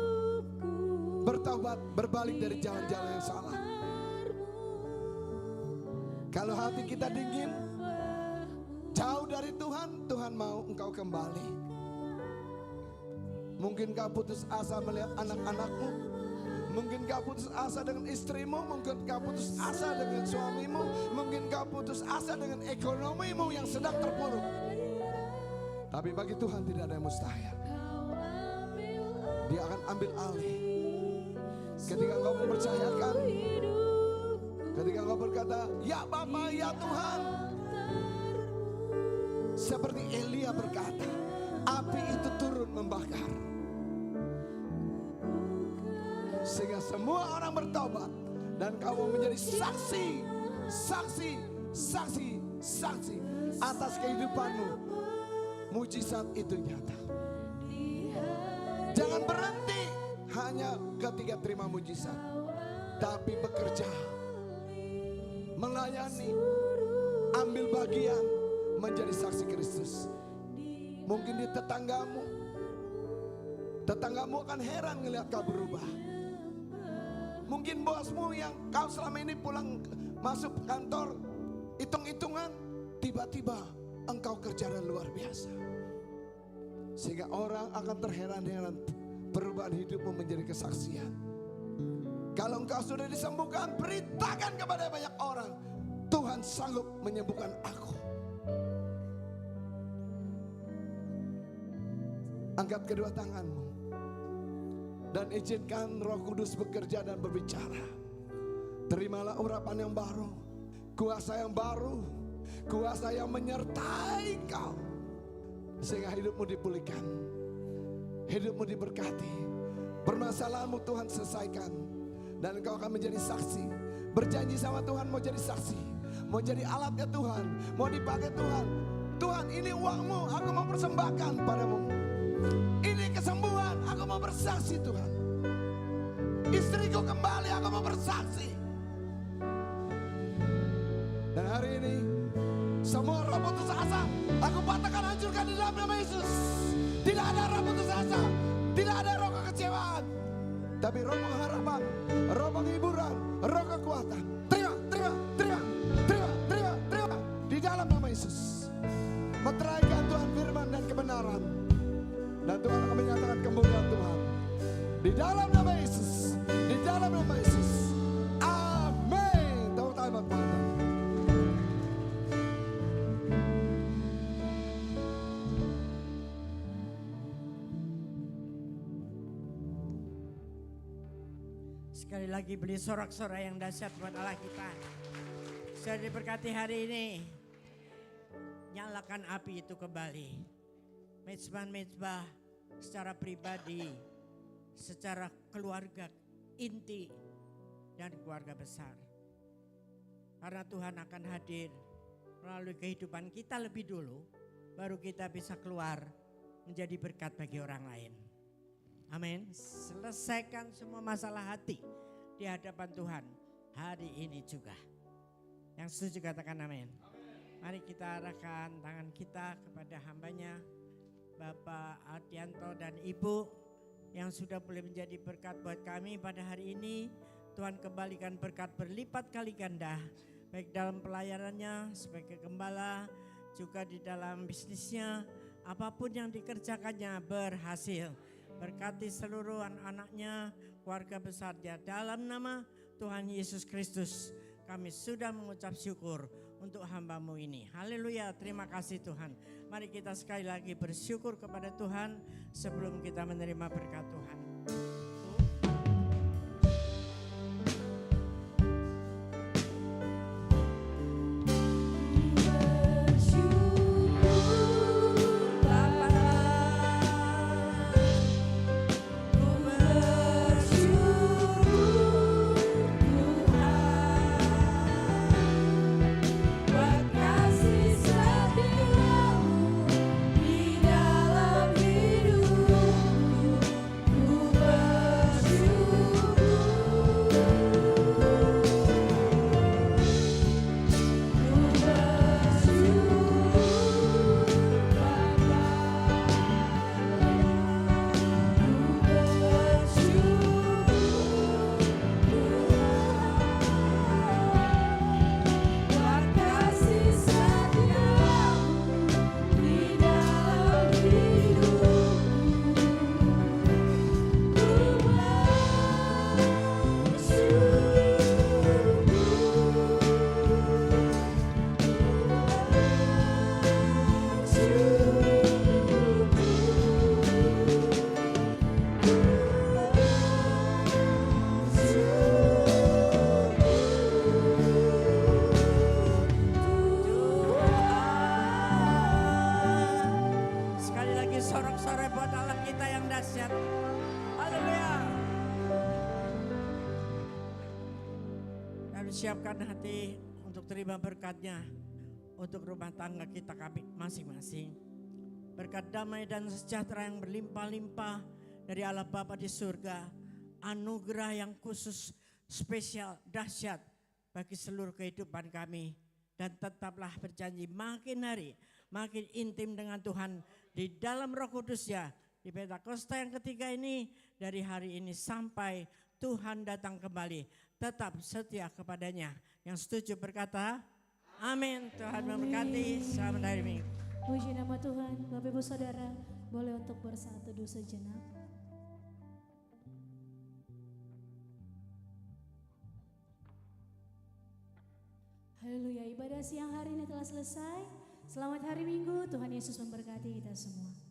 Bertobat, berbalik dari jalan-jalan yang salah. Kalau hati kita dingin, jauh dari Tuhan, Tuhan mau engkau kembali. Mungkin kau putus asa melihat anak-anakmu. Mungkin kau putus asa dengan istrimu. Mungkin kau putus asa dengan suamimu. Mungkin kau putus asa dengan ekonomimu yang sedang terpuruk. Tapi bagi Tuhan tidak ada yang mustahil. Dia akan ambil alih. Ketika engkau mempercayakan, ketika engkau berkata, ya Bapa, ya Tuhan. Seperti Elia berkata, api itu turun membakar. Sehingga semua orang bertobat. Dan kamu menjadi saksi, saksi, saksi, saksi atas kehidupanmu. Mujizat itu nyata. Jangan berhenti hanya ketika terima mujizat, tapi bekerja, melayani, ambil bagian, menjadi saksi Kristus. Mungkin di tetanggamu akan heran ngelihat kau berubah. Mungkin bosmu yang kau selama ini pulang masuk kantor hitung-hitungan, tiba-tiba engkau kerja dan luar biasa. Sehingga orang akan terheran-heran perubahan hidupmu menjadi kesaksian. Kalau engkau sudah disembuhkan, beritakan kepada banyak orang, Tuhan sanggup menyembuhkan aku. Angkat kedua tanganmu dan izinkan Roh Kudus bekerja dan berbicara. Terimalah urapan yang baru, kuasa yang baru, kuasa yang menyertai kau. Sehingga hidupmu dipulihkan, hidupmu diberkati, permasalahanmu Tuhan selesaikan. Dan engkau akan menjadi saksi. Berjanji sama Tuhan mau jadi saksi, mau jadi alatnya Tuhan, mau dipakai Tuhan. Tuhan, ini uangmu, aku mau persembahkan padamu. Ini kesembuhan, aku mau bersaksi Tuhan. Istriku kembali, aku mau bersaksi. Dan hari ini semua roh putus asa aku patahkan, hancurkan di dalam nama Yesus. Tidak ada roh putus asa, tidak ada roh kekecewaan, tapi roh pengharapan, roh penghiburan, roh kekuatan. Terima, terima, terima, terima, terima, terima di dalam nama Yesus. Meteraikan Tuhan firman dan kebenaran. Dan Tuhan akan menyatakan kemuliaan Tuhan di dalam nama Yesus, di dalam nama Yesus. Amin. Tepuk tangan buat Tuhan. Sekali lagi beri sorak-sorai yang dahsyat buat Allah kita. Sudah diberkati hari ini. Nyalakan api itu kembali. Mezbah secara pribadi, secara keluarga inti dan keluarga besar. Karena Tuhan akan hadir melalui kehidupan kita lebih dulu, baru kita bisa keluar menjadi berkat bagi orang lain. Amin. Selesaikan semua masalah hati di hadapan Tuhan hari ini juga. Yang setuju katakan amin. Mari kita arahkan tangan kita kepada hambanya Bapak Adianto dan Ibu yang sudah boleh menjadi berkat buat kami pada hari ini. Tuhan kembalikan berkat berlipat kali ganda, baik dalam pelayanannya sebagai gembala, juga di dalam bisnisnya, apapun yang dikerjakannya berhasil. Berkati seluruh anak-anaknya, keluarga besarnya, dalam nama Tuhan Yesus Kristus kami sudah mengucap syukur untuk hamba-Mu ini. Haleluya, terima kasih Tuhan. Mari kita sekali lagi bersyukur kepada Tuhan sebelum kita menerima berkat Tuhan. Di dalam hidupku Persiapkan hati untuk terima berkat-Nya untuk rumah tangga kita kami masing-masing. Berkat damai dan sejahtera yang berlimpah-limpah dari Allah Bapa di surga, anugerah yang khusus, spesial, dahsyat bagi seluruh kehidupan kami. Dan tetaplah berjanji makin hari, makin intim dengan Tuhan di dalam Roh Kudus-Nya. Di Pentakosta yang ketiga ini, dari hari ini sampai Tuhan datang kembali, tetap setia kepadanya. Yang setuju berkata, amin. Tuhan memberkati. Selamat hari Minggu. Puji nama Tuhan. Bapak Ibu Saudara, boleh untuk bersatu dulu sejenak. Haleluya, ibadah siang hari ini telah selesai. Selamat hari Minggu, Tuhan Yesus memberkati kita semua.